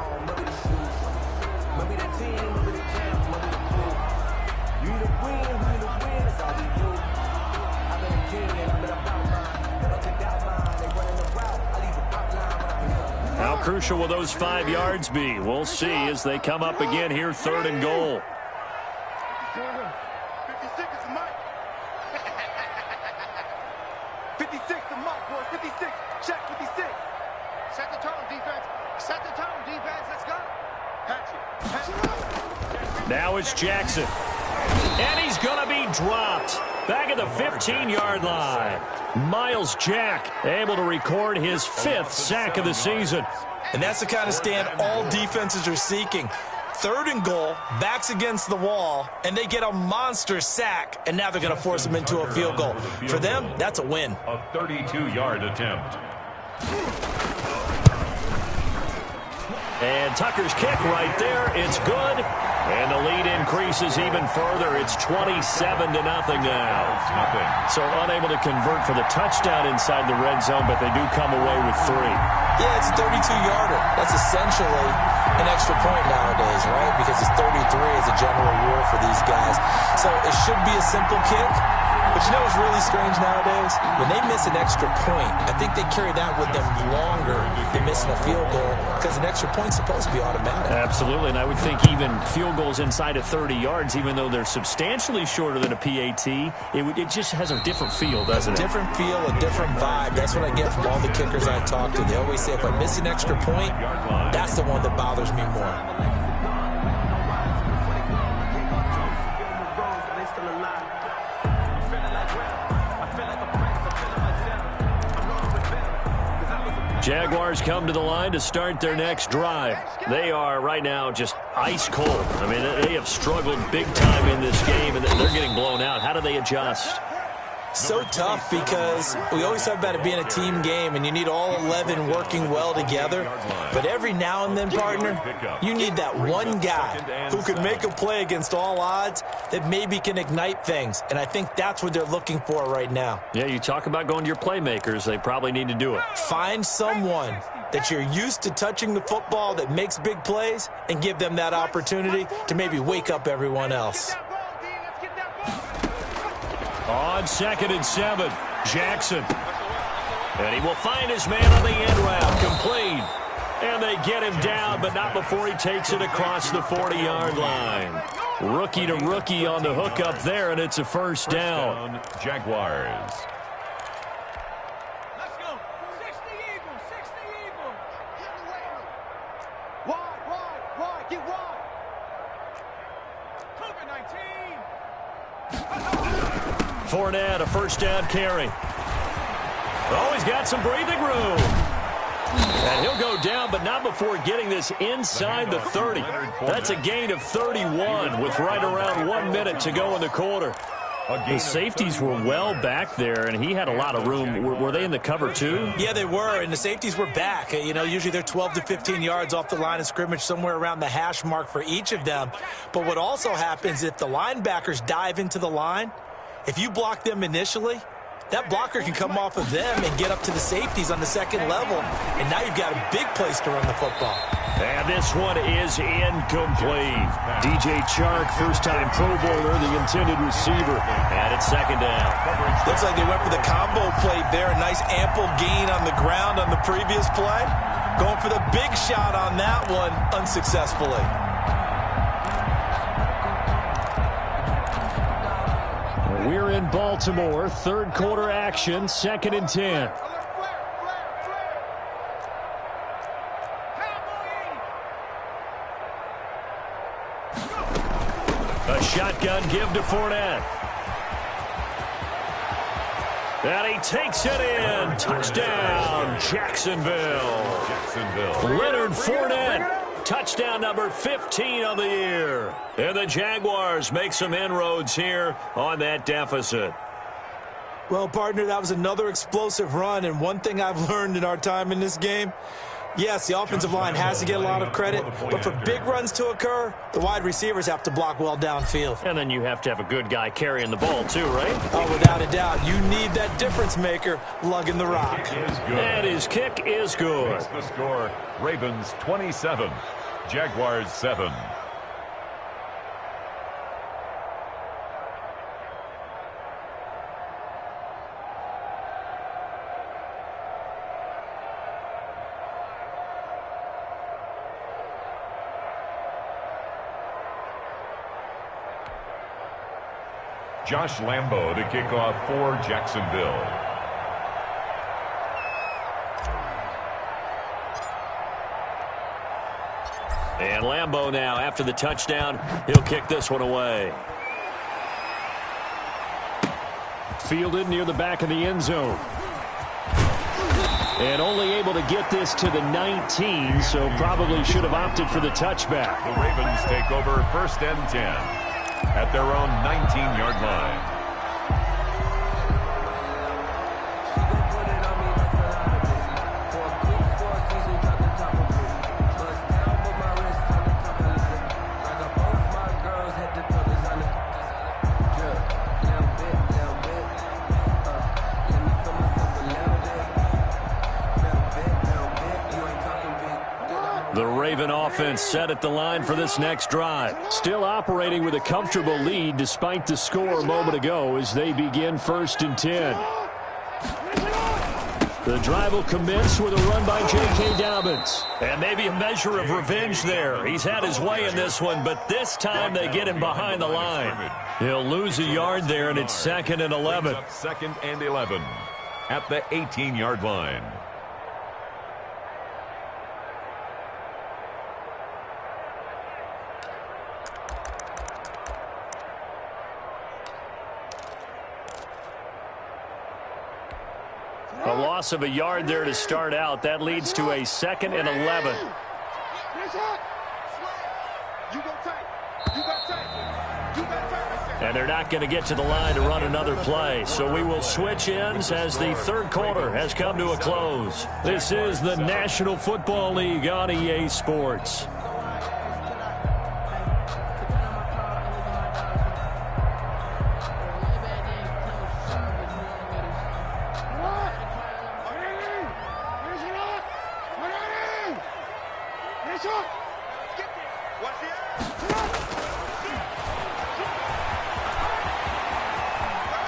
How crucial will those 5 yards be? We'll see as they come up again here, 3rd and goal. 56 is the mic. 56 the mic, boys. 56. Check 56. Set the tone, defense. Set the tone, defense. Let's go. Patch it. Now it's Jackson. And he's going to be dropped. Back at the 15-yard line. Miles Jack able to record his 5th sack of the season. And that's the kind of stand all defenses are seeking. 3rd and goal, backs against the wall, and they get a monster sack, and now they're going to force them into a field goal. For them, that's a win. A 32-yard attempt. And Tucker's kick right there. It's good. And the lead increases even further. It's 27-0 now. So unable to convert for the touchdown inside the red zone, but they do come away with 3. Yeah, it's a 32-yarder. That's essentially an extra point nowadays, right? Because it's 33 as a general rule for these guys. So it should be a simple kick, But you know what's really strange nowadays? When they miss an extra point, I think they carry that with them longer than missing a field goal because an extra point's supposed to be automatic. Absolutely, and I would think even field goals inside of 30 yards, even though they're substantially shorter than a PAT, it just has a different feel, doesn't it? Different feel, a different vibe. That's what I get from all the kickers I talk to. They always say if I miss an extra point, that's the one that bothers me more. Jaguars come to the line to start their next drive. They are right now just ice cold. I mean, they have struggled big time in this game, and they're getting blown out. How do they adjust? So tough because we always talk about it being a team game, and you need all 11 working well together. But every now and then, partner, you need that one guy who can make a play against all odds that maybe can ignite things. And I think that's what they're looking for right now. Yeah, you talk about going to your playmakers. They probably need to do it. Find someone that you're used to touching the football that makes big plays and give them that opportunity to maybe wake up everyone else. On 2nd and 7, Jackson. And he will find his man on the end route, complete. And they get him down, but not before he takes it across the 40-yard line. Rookie to rookie on the hook up there, and it's a first down. Jaguars. Let's go. 60 Eagles. 60 Eagles. Get in the weight room. Wide. Get wide. COVID-19. Fournette, a first down carry. Oh, he's got some breathing room. And he'll go down, but not before getting this inside the 30. That's a gain of 31 with right around 1 minute to go in the quarter. The safeties were well back there, and he had a lot of room. Were they in the cover, too? Yeah, they were, and the safeties were back. You know, usually they're 12 to 15 yards off the line of scrimmage, somewhere around the hash mark for each of them. But what also happens, if the linebackers dive into the line, if you block them initially, that blocker can come off of them and get up to the safeties on the second level, and now you've got a big place to run the football. And this one is incomplete. DJ Chark, first-time Pro Bowler, the intended receiver. And it's second down. Looks like they went for the combo play there. A nice ample gain on the ground on the previous play. Going for the big shot on that one unsuccessfully. We're in Baltimore. Third quarter action, 2nd and 10. A shotgun give to Fournette. And he takes it in. Touchdown, Jacksonville. Leonard Fournette. Touchdown number 15 of the year. And the Jaguars make some inroads here on that deficit. Well, partner, that was another explosive run, and one thing I've learned in our time in this game, yes, the offensive line has to get a lot of credit, but for big runs to occur, the wide receivers have to block well downfield. And then you have to have a good guy carrying the ball too, right? Oh, without a doubt. You need that difference maker lugging the rock. And his kick is good. The score, Ravens 27, Jaguars 7. Josh Lambo to kick off for Jacksonville. And Lambo now, after the touchdown, he'll kick this one away. Fielded near the back of the end zone. And only able to get this to the 19, so probably should have opted for the touchback. The Ravens take over 1st and 10. At their own 19-yard line. The Raven offense set at the line for this next drive. Still operating with a comfortable lead despite the score a moment ago as they begin 1st and 10. The drive will commence with a run by J.K. Dobbins. And maybe a measure of revenge there. He's had his way in this one, but this time they get him behind the line. He'll lose a yard there, and it's 2nd and 11. 2nd and 11 at the 18-yard line. A loss of a yard there to start out. That leads to a 2nd and 11. And they're not going to get to the line to run another play. So we will switch ends as the 3rd quarter has come to a close. This is the National Football League on EA Sports.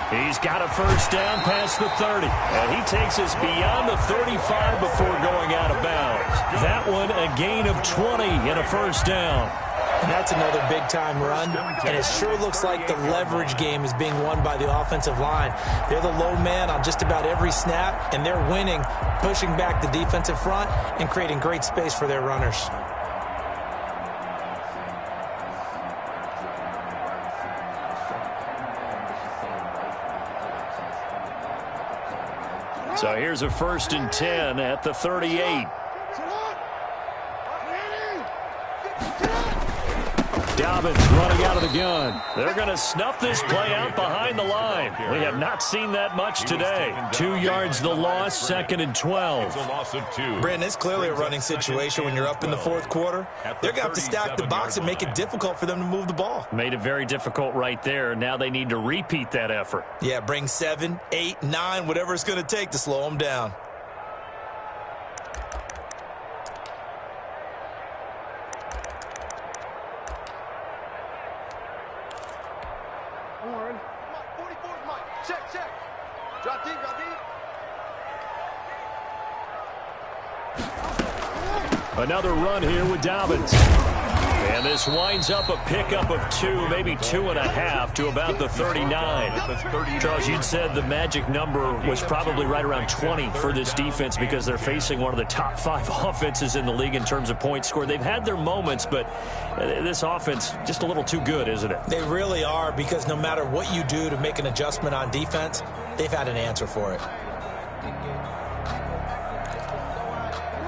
He's got a 1st down past the 30. And he takes us beyond the 35 before going out of bounds. That one a gain of 20 and a 1st down. And that's another big-time run. And it sure looks like the leverage game is being won by the offensive line. They're the low man on just about every snap, and they're winning, pushing back the defensive front and creating great space for their runners. So here's a 1st and 10 at the 38. Dobbins running out of the gun. They're going to snuff this play out behind the line. We have not seen that much today. 2 yards the loss, 2nd and 12. Brandon, it's clearly a running situation when you're up in the 4th quarter. They're going to have to stack the box and make it difficult for them to move the ball. Made it very difficult right there. Now they need to repeat that effort. Yeah, bring 7, 8, 9, whatever it's going to take to slow them down. Another run here with Dobbins. And this winds up a pickup of 2, maybe 2.5 to about the 39. Charles, you'd said the magic number was probably right around 20 for this defense because they're facing one of the top 5 offenses in the league in terms of points scored. They've had their moments, but this offense just a little too good, isn't it? They really are, because no matter what you do to make an adjustment on defense, they've had an answer for it.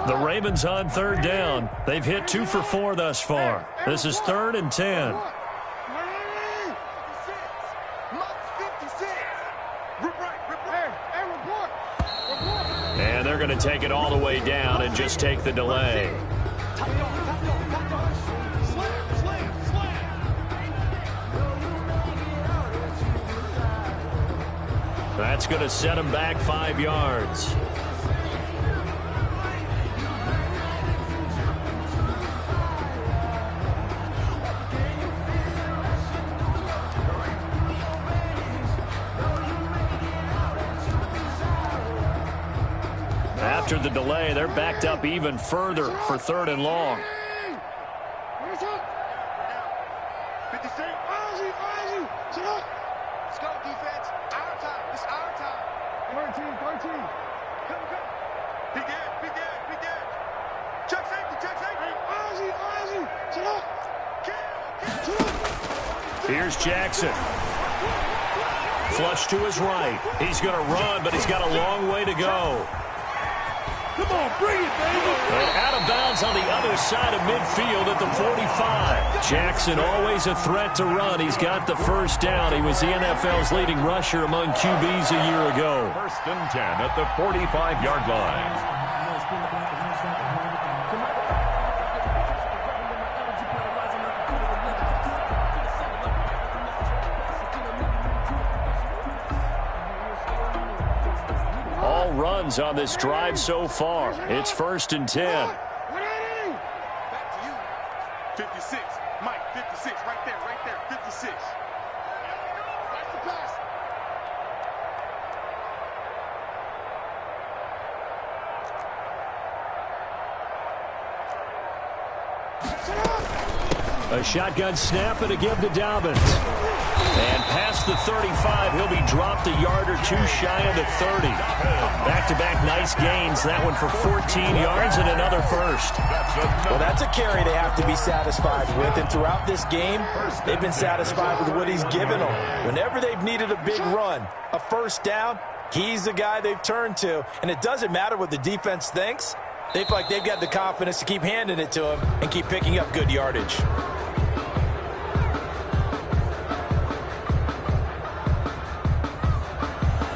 The Ravens on 3rd down. They've hit 2 for 4 thus far. This is 3rd and 10. And they're going to take it all the way down and just take the delay. That's going to set them back 5 yards. After the delay, they're backed up even further for 3rd and long. Let's go, defense. Our time. It's our time. 13. Be dead. Check safety. Here's Jackson. Flush to his right. He's going to run, but he's got a long way to go. Come on, bring it, baby. And out of bounds on the other side of midfield at the 45. Jackson always a threat to run. He's got the 1st down. He was the NFL's leading rusher among QBs a year ago. 1st and 10 at the 45-yard line. Runs on this drive so far. It's 1st and 10. 56. Mike, 56. Right there. 56. That's the pass. A shotgun snap and a give to Dobbins. And past the 35, he'll be dropped a yard or two shy of the 30. Back-to-back nice gains. That one for 14 yards and another first. Well, that's a carry they have to be satisfied with. And throughout this game, they've been satisfied with what he's given them. Whenever they've needed a big run, a first down, he's the guy they've turned to. And it doesn't matter what the defense thinks. They feel like they've got the confidence to keep handing it to him and keep picking up good yardage.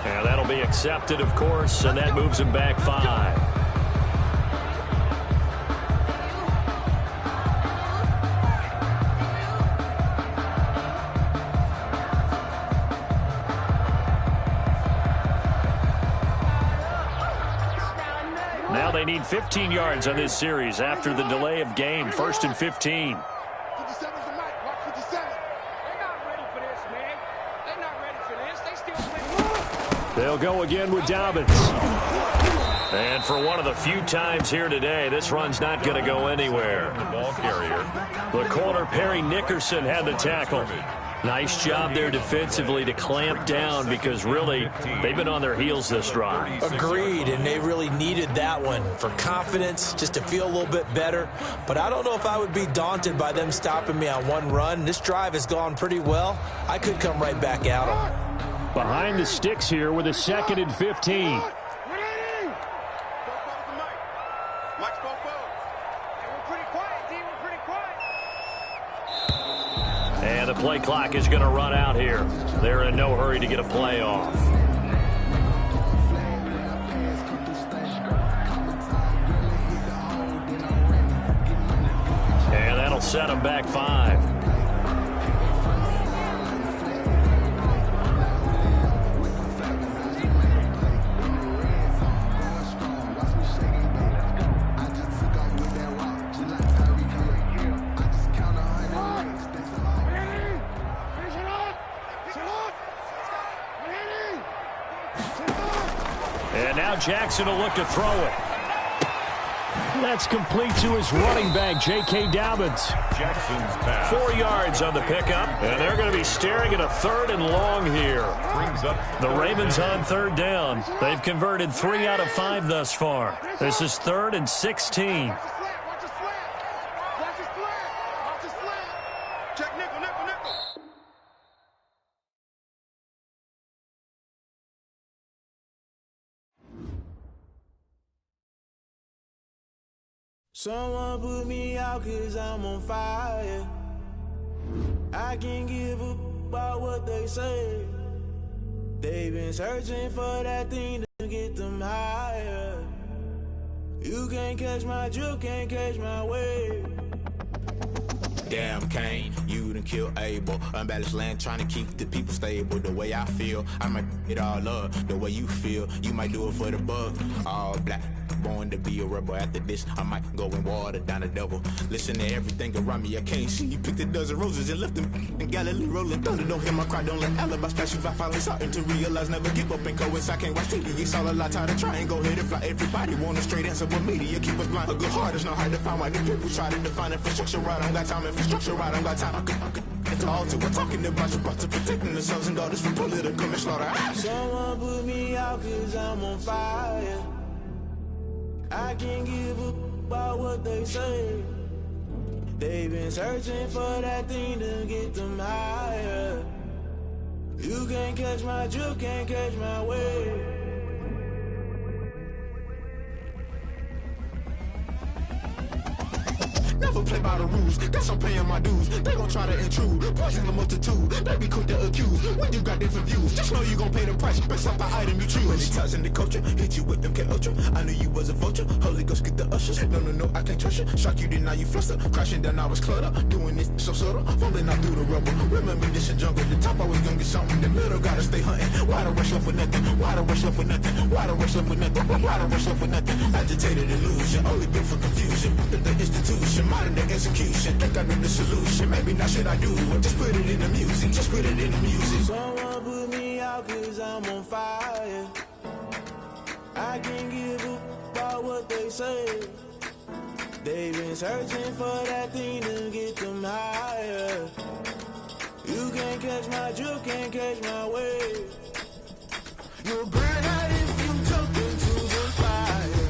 And that'll be accepted, of course, and that moves him back 5. Now they need 15 yards on this series after the delay of game. 1st and 15. 57's the Mike. Watch 57. They're not ready for this, man. They're not ready for this. They still playing. They'll go again with Dobbins. And for one of the few times here today, this run's not going to go anywhere. The ball carrier. The corner, Perry Nickerson, had the tackle. Nice job there defensively to clamp down because really they've been on their heels this drive. Agreed, and they really needed that one for confidence, just to feel a little bit better. But I don't know if I would be daunted by them stopping me on one run. This drive has gone pretty well. I could come right back at them. Behind the sticks here with a 2nd and 15. And the play clock is going to run out here. They're in no hurry to get a play off. And that'll set them back 5. And now Jackson will look to throw it. That's complete to his running back, J.K. Dobbins. Jackson's pass. 4 yards on the pickup, and they're going to be staring at a 3rd and long here. Brings up The Ravens on 3rd down. They've converted 3 out of 5 thus far. This is 3rd and 16. Someone put me out 'cause I'm on fire. I can't give up about what they say. They've been searching for that thing to get them higher. You can't catch my drift, can't catch my wave. Damn, Kane, you done killed Abel. Unbalanced land, trying to keep the people stable. The way I feel, I might it all up. The way you feel, you might do it for the buck. All black, born to be a rebel. After this, I might go and water down the devil. Listen to everything around me, I can't see. You picked a dozen roses and left them in Galilee rolling thunder. Don't hear my cry, don't let alibis pass you. I finally starting to realize, never give up and coincide. Can't watch TV, it's all a lot. Time to try and go ahead and fly. Everybody want a straight answer, but media keep us blind. A good heart is not hard to find. Why the people try to define infrastructure right? I don't got time, infrastructure right, I don't got time. I could it's all to. We're talking about you, about to protecting the sons and daughters from political and slaughter. Someone put me out 'cause I'm on fire. I can't give up about what they say. They've been searching for that thing to get them higher. You can't catch my drift, can't catch my wave. Never play by the rules, guess I'm paying my dues. They gon' try to intrude, poison the multitude. They be quick to accuse, when you got different views. Just know you gon' pay the price, based off the item you choose. When it ties in the culture, hit you with MK Ultra. I knew you was a vulture, Holy Ghost get the ushers. No, I can't trust you. Shock you, then now you fluster. Crashing down, I was clutter. Doing this so subtle, falling out through the rubble. Remember this in jungle, the top always gonna get something. The middle gotta stay hunting. Why the rush left for nothing? Why the rush left for nothing? Why the rush left for nothing? Why the rush left for nothing? Agitated illusion, only built for confusion. The institution, my not in the execution. Think I know the solution. Maybe not should I do it? Just put it in the music. Just put it in the music. Someone put me out 'cause I'm on fire. I can't give a about what they say. They've been searching for that thing to get them higher. You can't catch my drift, can't catch my wave. You'll burn out if you jump into the fire.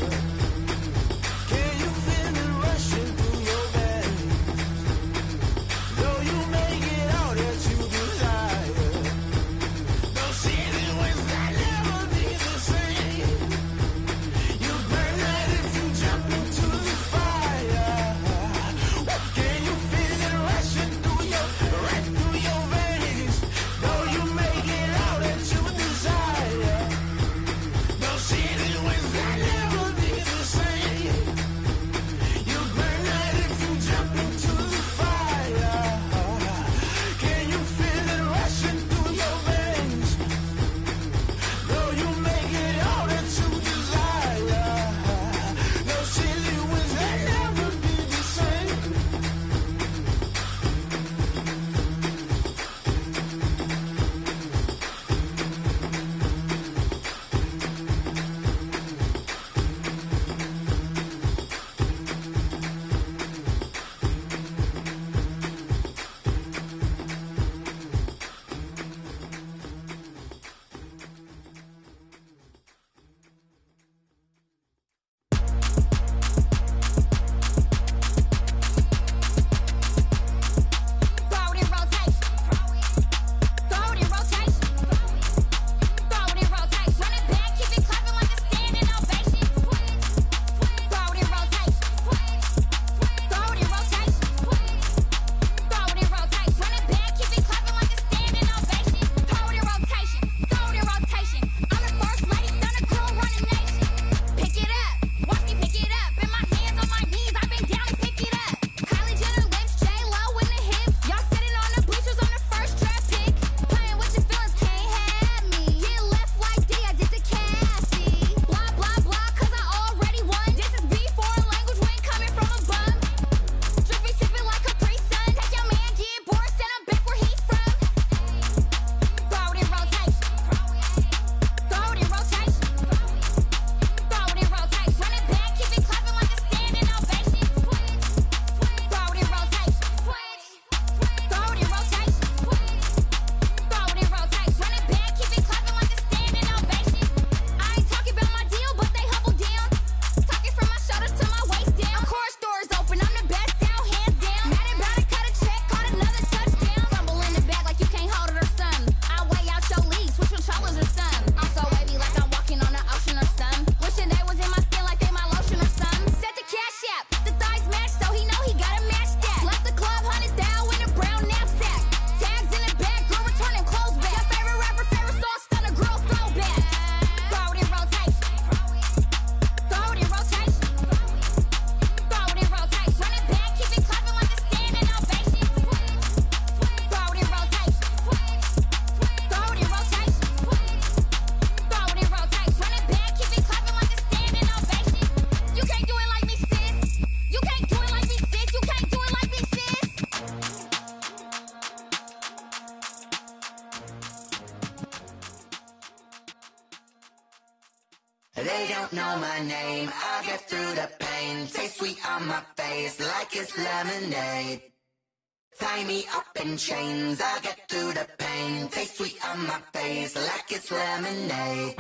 Can you feel it rushing through your veins? Though you make it all that you desire. Those feelings that never be the same. You burn out if you jump into the fire. Can you feel it rushing through your veins? Though you make it all that you desire. Those feelings that never be the same. You burn out if you jump into the fire. Can you feel it rushing through your veins? Though you make it all that you desire. Those feelings that never be the same. Throw it in rotation. Throw it in rotation. Throw it in rotation. Run it back, keep it clapping like a standing ovation. Throw it in rotation. Throw it in rotation. Throw it in rotation. Run it back, keep it clapping like a standing ovation. Throw it in rotation. Throw it in rotation. I'm the first lady, stunner girl, running nation. Pick it up, watch me pick it up. In my hands, on my knees, I've been down to pick it up. Kylie Jenner lips, J-Lo in the hips. Y'all sitting on the bleachers on the first draft pick. Playing with your feelings, can't have me. Get left like D, I did the Cassie. Blah, blah, blah, 'cause I already won. This is B4 language, we ain't coming from a bum. Drippy, sipping like Capri Sun. Take your man, get bored, send him back where he's from. Throw it in rotation. Throw it in rotation. Throw it in rotation. Run it back, keep it clapping like a standing ovation. Throw it in rotation. Throw it in rotation. Throw it in rotation. Run it back, keep it clapping like a standing ovation. I ain't talking about my deal, but they humble down. Talking from my shoulders to my waist down. Of course, doors open, I'm the best out, hands down. Mad about it, cut a check, caught another touchdown. Fumble in the bag like you can't hold it or something. I weigh out your league, switch controllers or something. I'm so wavy like I'm walking on the ocean or something. Wishing they was in my skin like they my lotion or something. Set the cash app, the thighs match, so he know he gotta match that. Left the club, 100,000 in a brown knapsack. Tags in the bag, girl returning clothes back. Your favorite rapper, favorite song, stunner girl throwback. Throw it in rotation. Throw it in rotation. Throw it in rotation. Run it back, keep it clapping like a standing ovation. Throw it in rotation. Throw it in rotation. Throw it in rotation. Run it back, keep it clapping like a standing ovation. You can't do it like me, sis. You can't do it like me, sis. You can't do it like me, sis. They don't know my name, I get through the pain. Taste sweet on my face like it's lemonade. Tie me up in chains, I get through the pain. Taste sweet on my face like it's lemonade.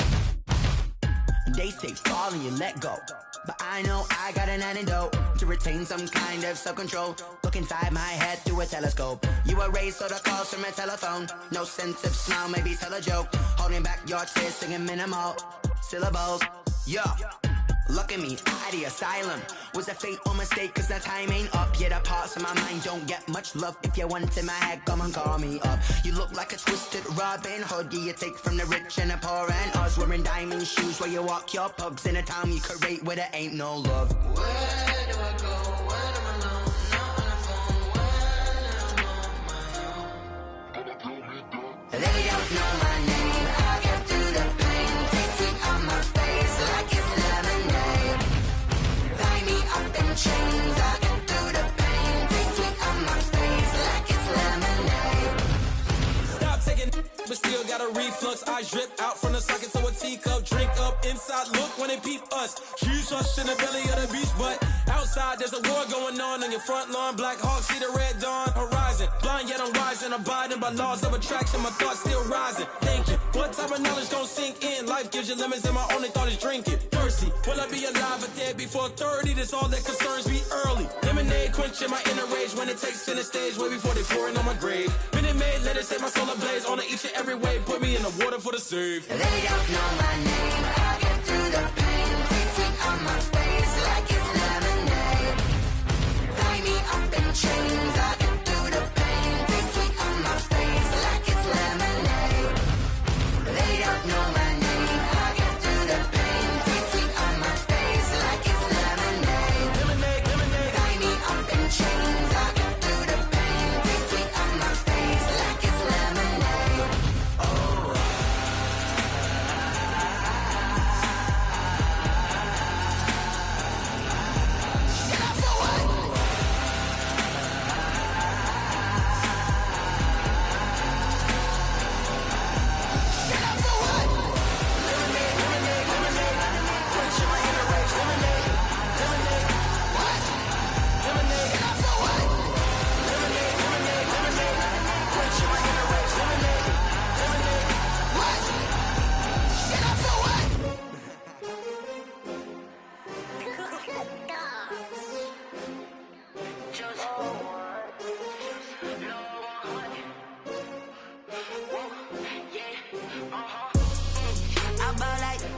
They say fall and you let go, but I know I got an antidote to retain some kind of self-control. Look inside my head through a telescope. You erase all the calls from a telephone. No sense of smile, maybe tell a joke. Holding back your tears, singing minimal syllables. Yeah, look at me, out of the asylum. Was a fate or mistake, 'cause the time ain't up. Yeah, the parts of my mind don't get much love. If you want in my head, come and call me up. You look like a twisted Robin Hood. Yeah, you take from the rich and the poor and us. Wearing diamond shoes where you walk your pugs. In a town you create where there ain't no love. Where do I go when I'm alone? Not on the phone when I'm on my own. They don't know my name, I get through the pain. Taste sweet on my face like it's lemonade. Tie me up in chains, I get through the pain. got a reflux. Eyes drip out from the socket to a teacup. Drink up inside, look when they peep us. Huge rush in the belly of the beach, but outside there's a war going on your front lawn. Black Hawk, see the red dawn horizon. Blind yet I'm rising, abiding by laws of attraction. My thoughts still rising. Thinking, what type of knowledge gon' sink in? Life gives you lemons and my only thought is drinking. Thirsty, will I be alive or dead before 30? That's all that concerns me early. Lemonade quenching my inner rage when it takes center stage way before they pour it on my grave. Minute Maid, let it set my soul ablaze on each and every way. Put me in the water for the save. They don't know my name. I get through the pain. Taste sweet on my face like it's lemonade. Tie me up in chains. I get through the pain. Taste sweet on my face like it's lemonade. They don't know my name. I get through the pain. Taste sweet on my face like it's lemonade. Lemonade, lemonade. Tie me up in chains. I get through the pain. Taste sweet on my face like it's lemonade. Oh.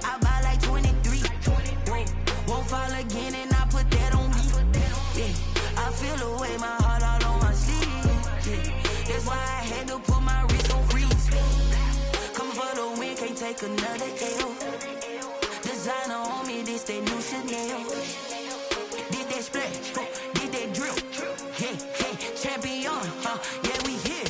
I buy like 23. Won't fall again and I put that on me. Yeah, I feel the way my heart all on my sleeve. Yeah, that's why I had to put my wrist on freeze. Coming for the win, can't take another L. Designer on me, this that new Chanel. Did that splash, did that drill. Yeah, champion, yeah, we here.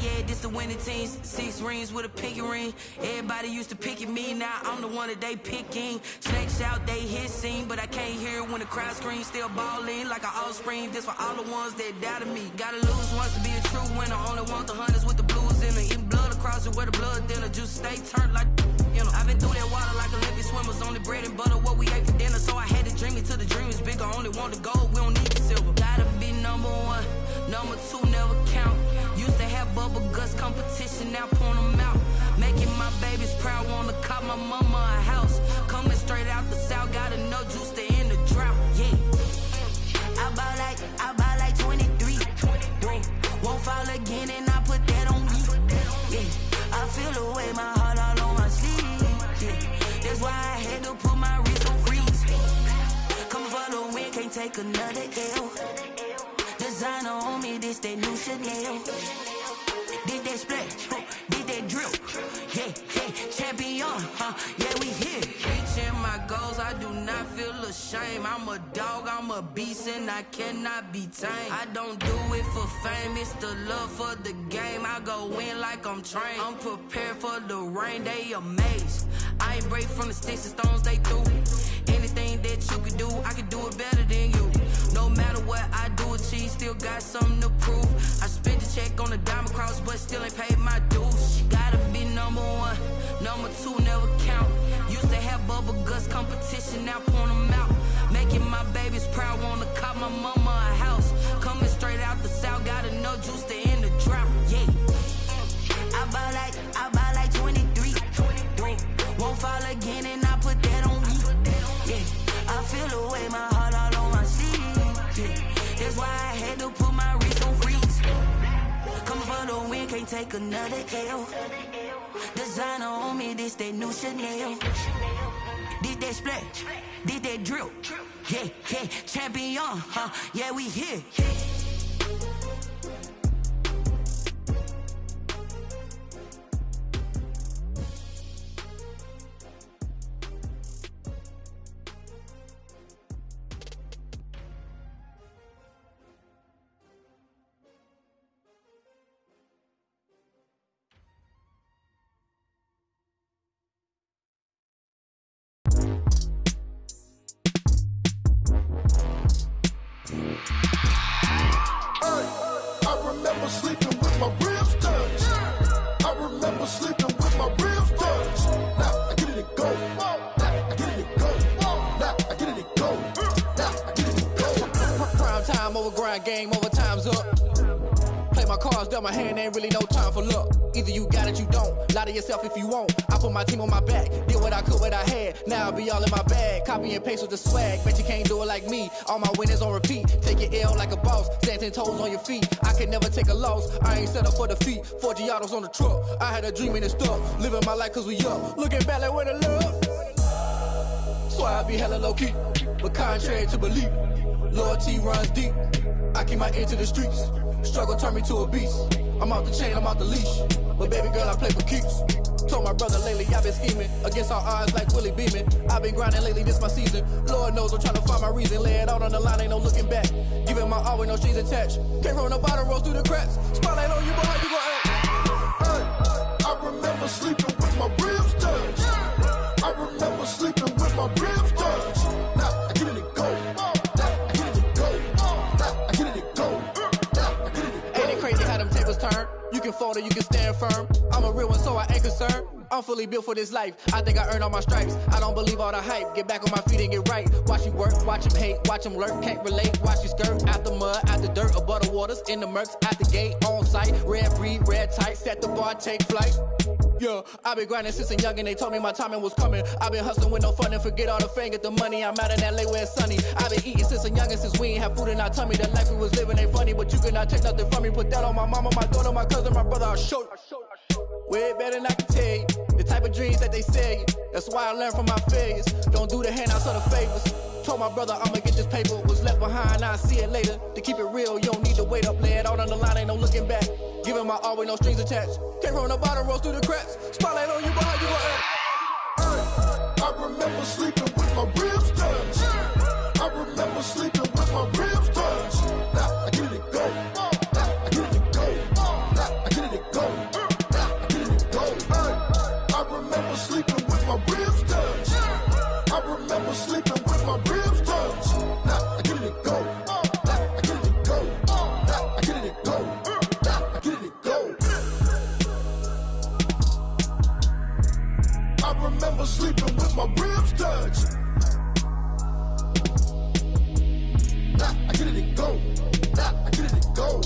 Yeah, this the winning team. 6 rings with a pinky ring. Everybody used to pick at me, now I'm the one that they picking. Snakes out, they hit scene, but I can't hear it when the crowd screams. Still balling like an offspring. This for all the ones that doubted me. Gotta lose once to be a true winner. Only want the hunters with the blues in it. Eating blood across it where the blood thinner. Juice stay turned like, you know. I've been through that water like Olympic swimmers. Only bread and butter, what we ate for dinner. So I had to dream it till the dream is bigger. Only want the gold, we don't need the silver. Gotta be number 1, number 2 never count. Used to have bubble guts competition, now point them out. Making my babies proud, wanna cop my mama a house. Coming straight out the south, gotta know juice to end the drought. Yeah, I buy like 23. Won't fall again and I put that on me. Yeah, I feel the way my heart all on my sleeve. Yeah, that's why I had to put my wrist on freeze. Coming for the win, can't take another L. Designer on me, this that new Chanel. Did that splash, did that drill. Yeah, champion, yeah, we here. Reaching my goals, I do not feel ashamed. I'm a dog, I'm a beast, and I cannot be tamed. I don't do it for fame, it's the love for the game. I go in like I'm trained. I'm prepared for the rain, they amazed. I ain't break from the sticks and stones they threw. Anything that you could do, I could do it better than you. No matter what I do, achieve, still got something to prove. I spent the check on the diamond cross, but still ain't paid my dues. Gotta be number 1, number 2 never count. Used to have bubble guts competition, now point them out. Making my babies proud, wanna cop my mama a house. Coming straight out the south, gotta know juice to end the drought. Yeah, I buy like 23. Won't fall again and I put that on me. Yeah, I feel the way my heart all on my sleeve. Yeah, that's why I had to put my wrist on freeze. Coming for the win, can't take another L. Designer on me, this that new Chanel. Did that splash, did that drill. Yeah, champion, yeah, we here. I remember sleeping with my ribs touched. I remember sleeping with my Time over grind, game over, time's up. Play my cards, dealt my hand, ain't really no time for luck. Either you got it, you don't. Lie to yourself if you won't. I put my team on my back, did what I could, what I had. Now I'll be all in my bag, copy and paste with the swag. Bet you can't do it like me. All my winners on repeat. Take your L like a boss, stand 10 toes on your feet. I can never take a loss. I ain't set up for defeat. 4 Giottos on the truck. I had a dream and it stuck. Living my life cause we up. Looking back like where the love. So I be hella low key, but contrary to belief, loyalty runs deep. I keep my ear to the streets. Struggle turned me to a beast. I'm out the chain, I'm out the leash. But baby girl, I play for keeps. Told my brother lately, I've been scheming against all odds like Willie Beeman. I've been grinding lately, this my season. Lord knows I'm trying to find my reason. Lay it out on the line, ain't no looking back. Giving my all with no strings attached. Came from the bottom, rose through the cracks. Spotlight on you, but how you gon' act? Hey, I remember sleeping with my ribs touched. I remember sleeping with my ribs touched. Now I get it to go. Now I get it to go. Now I get it to go. Now I get it to go. Ain't it crazy how them tables turn? You can fold or you can stand firm. I'm a real one, so I ain't concerned. I'm fully built for this life. I think I earned all my stripes. I don't believe all the hype. Get back on my feet and get right. Watch you work, watch him hate, watch him lurk. Can't relate, watch you skirt. Out the mud, out the dirt, above the waters, in the murks, out the gate, on site. Red breed, red tight, set the bar, take flight. Yeah, I been grinding since a young and they told me my timing was coming. I been hustling with no fun and forget all the fame, get the money. I'm out in LA where it's sunny. I been eating since a young and since we ain't have food in our tummy. The life we was living ain't funny, but you cannot take nothing from me. Put that on my mama, my daughter, my cousin, my brother, I'll show you. Way better than I can tell you. The type of dreams that they sell you. That's why I learned from my failures. Don't do the handouts or the favors. Told my brother I'ma get this paper. Was left behind, I'll see it later. To keep it real, you don't need to wait up. Lay it out on the line, ain't no looking back. Giving my all with no strings attached. Came from the bottom, rose through the cracks. Spotlight on you, but how you gon' act? I remember sleeping with my ribs touched. I remember sleeping with my ribs touched. Now I get it to go. Now I get it to go. Now I get it to go. Now I get it to go. I remember sleeping with my ribs touched. I remember sleeping with my ribs touched. Now I get it to go. Now I get it to go. Now I get it to go. Now I get it to go. I remember sleeping with my ribs touched. Now I get it to go. Now I get it to go.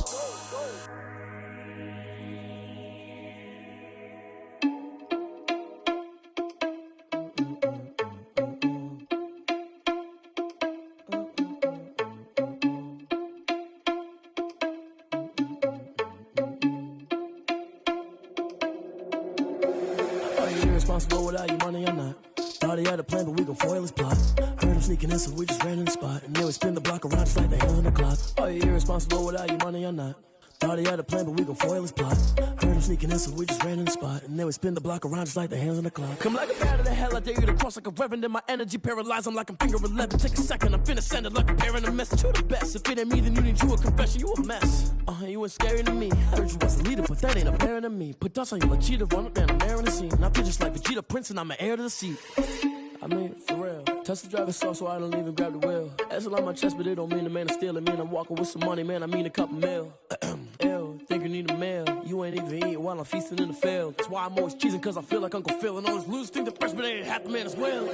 Irresponsible without your money or not. Thought he had a plan, but we gon' foil his plot. Heard him sneaking in, so we just ran in the spot. And then we spin the block around just like the hands on the clock. Are you irresponsible without your money or not? Thought he had a plan, but we gon' foil his plot. Heard him sneaking in, so we just ran in the spot. And then we spin the block around just like the hands on the clock. Come like a bat of the hell, I dare you to cross like a reverend. In my energy paralyzed, I'm like I'm finger 11. Take a second, I'm finna send it like a parent a message. You the best, if it ain't me, then you need you a confession. You a mess. You ain't scary to me. Heard you was a leader, but that ain't apparent to me. Put dust on you like Cheetah, run up down, I'm airing the scene. I feel just like Vegeta Prince, and I'm an heir to the seat. I mean, for real. Touch the driver's soft so I don't even grab the wheel. That's on my chest, but it don't mean the man is stealing. Mean I'm walking with some money, man, I mean a couple mil. Ew, think you need a meal. You ain't even eating while I'm feasting in the field. That's why I'm always cheesing, cause I feel like Uncle Phil. And all those losers think the freshman ain't half the man as well.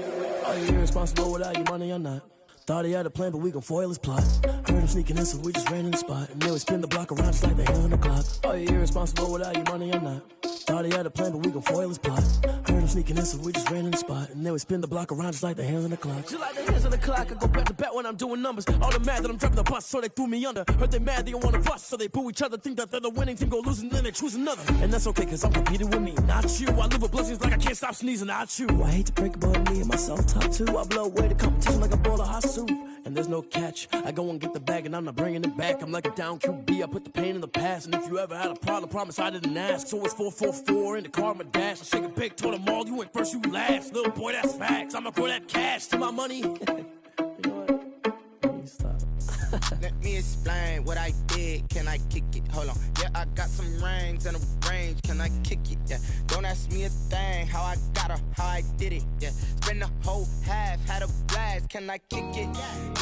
Are you irresponsible without your money or not? Thought he had a plan, but we gon' foil his plot. Heard him sneaking in, so we just ran in the spot. And then we spin the block around just like the hands on the clock. Are you irresponsible without your money or not? Thought he had a plan, but we gon' foil his plot. Heard him sneaking in, so we just ran in the spot. And then we spin the block around just like the hands on the clock. Just like the hands on the clock, I go back to back when I'm doing numbers. All the mad that I'm driving the bus, so they threw me under. Heard they mad, they don't wanna bust, so they boo each other. Think that they're the winning team, go losing, then they choose another. And that's okay, cause I'm competing with me, not you. I live with blessings like I can't stop sneezing, not you. I hate to break it, but me and myself top too. I blow away the competition like a bowl of hot soup. And there's no catch. I go and get the bag and I'm not bringing it back. I'm like a down QB, I put the pain in the past. And if you ever had a problem, promise I didn't ask. So it's 444 in the car, my dash. I shake a big, told them all, you went first, you last. Little boy, that's facts. I'ma grow that cash to my money. You know what? Let me stop. Let me explain what I did. Can I kick it? Hold on. Yeah, I got some rings and a range. Can I kick it? Yeah. Don't ask me a thing. How I got her, how I did it. Yeah. Spend the whole half, had a blast. Can I kick it?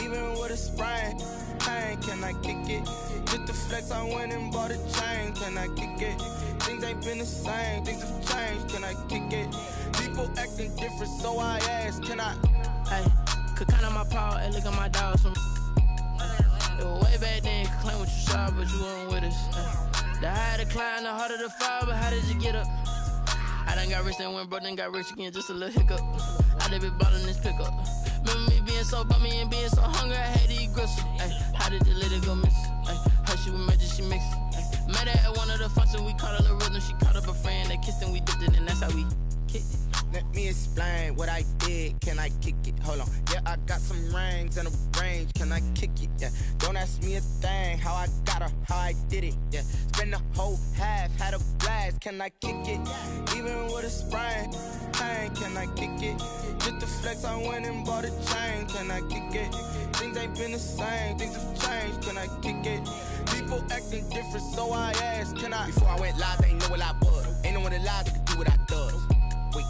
Even with a sprain, pain. Can I kick it? Just to flex, I went and bought a chain. Can I kick it? Things ain't been the same. Things have changed. Can I kick it? People acting different, so I asked. Can I? Hey, could count on my power and look at my dogs from. Way back then. vibe, but you weren't with us. The higher the climb, the harder the fall, but how did you get up? I done got rich and went broke, then got rich again, just a little hiccup. I done been ballin' this pickup. Remember me being so bummy and being so hungry, I had to eat gristle. How did you let it go miss? How she was magic, she mixed. Met her at one of the functions, we caught a little rhythm. She caught up a friend, they kissed and we dipped it, and that's how we kicked it. Let me explain what I did. Can I kick it? Hold on. Yeah, I got some rings and a range. Can I kick it? Yeah. Don't ask me a thing. How I got her, how I did it. Yeah. Spend the whole half, had a blast. Can I kick it? Even with a sprain. Pain, can I kick it? Just the flex, I went and bought a chain. Can I kick it? Things ain't been the same. Things have changed. Can I kick it? People acting different, so I asked, can I? Before I went live, they ain't know what I was. Ain't no one alive that could do what I does. Wait.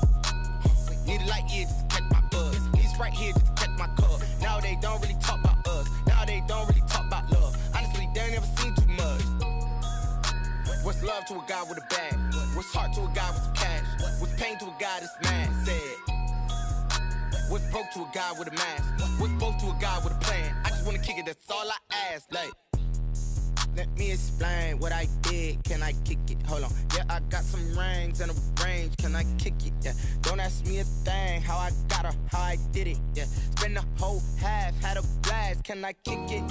Need a light here just to catch my buzz. Need Sprite here just to catch my cup. Now they don't really talk about us. Now they don't really talk about love. Honestly, they ain't never seen too much. What's love to a guy with a bag? What's heart to a guy with some cash? What's pain to a guy that's mad? Said. What's broke to a guy with a mask? What's broke to a guy with a plan? I just wanna kick it, that's all I ask. Like, let me explain what I did. Can I kick it? Hold on. Yeah, I got some rings and a range. Can I kick it? Yeah. Don't ask me a thing. How I got her, how I did it. Yeah. Spend the whole half, had a blast. Can I kick it?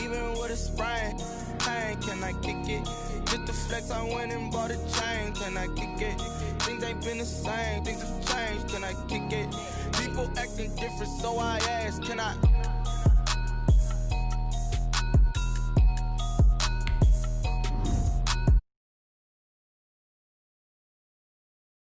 Even with a sprain. Pain, can I kick it? Just the flex, I went and bought a chain. Can I kick it? Things ain't been the same. Things have changed. Can I kick it? People acting different, so I asked, can I?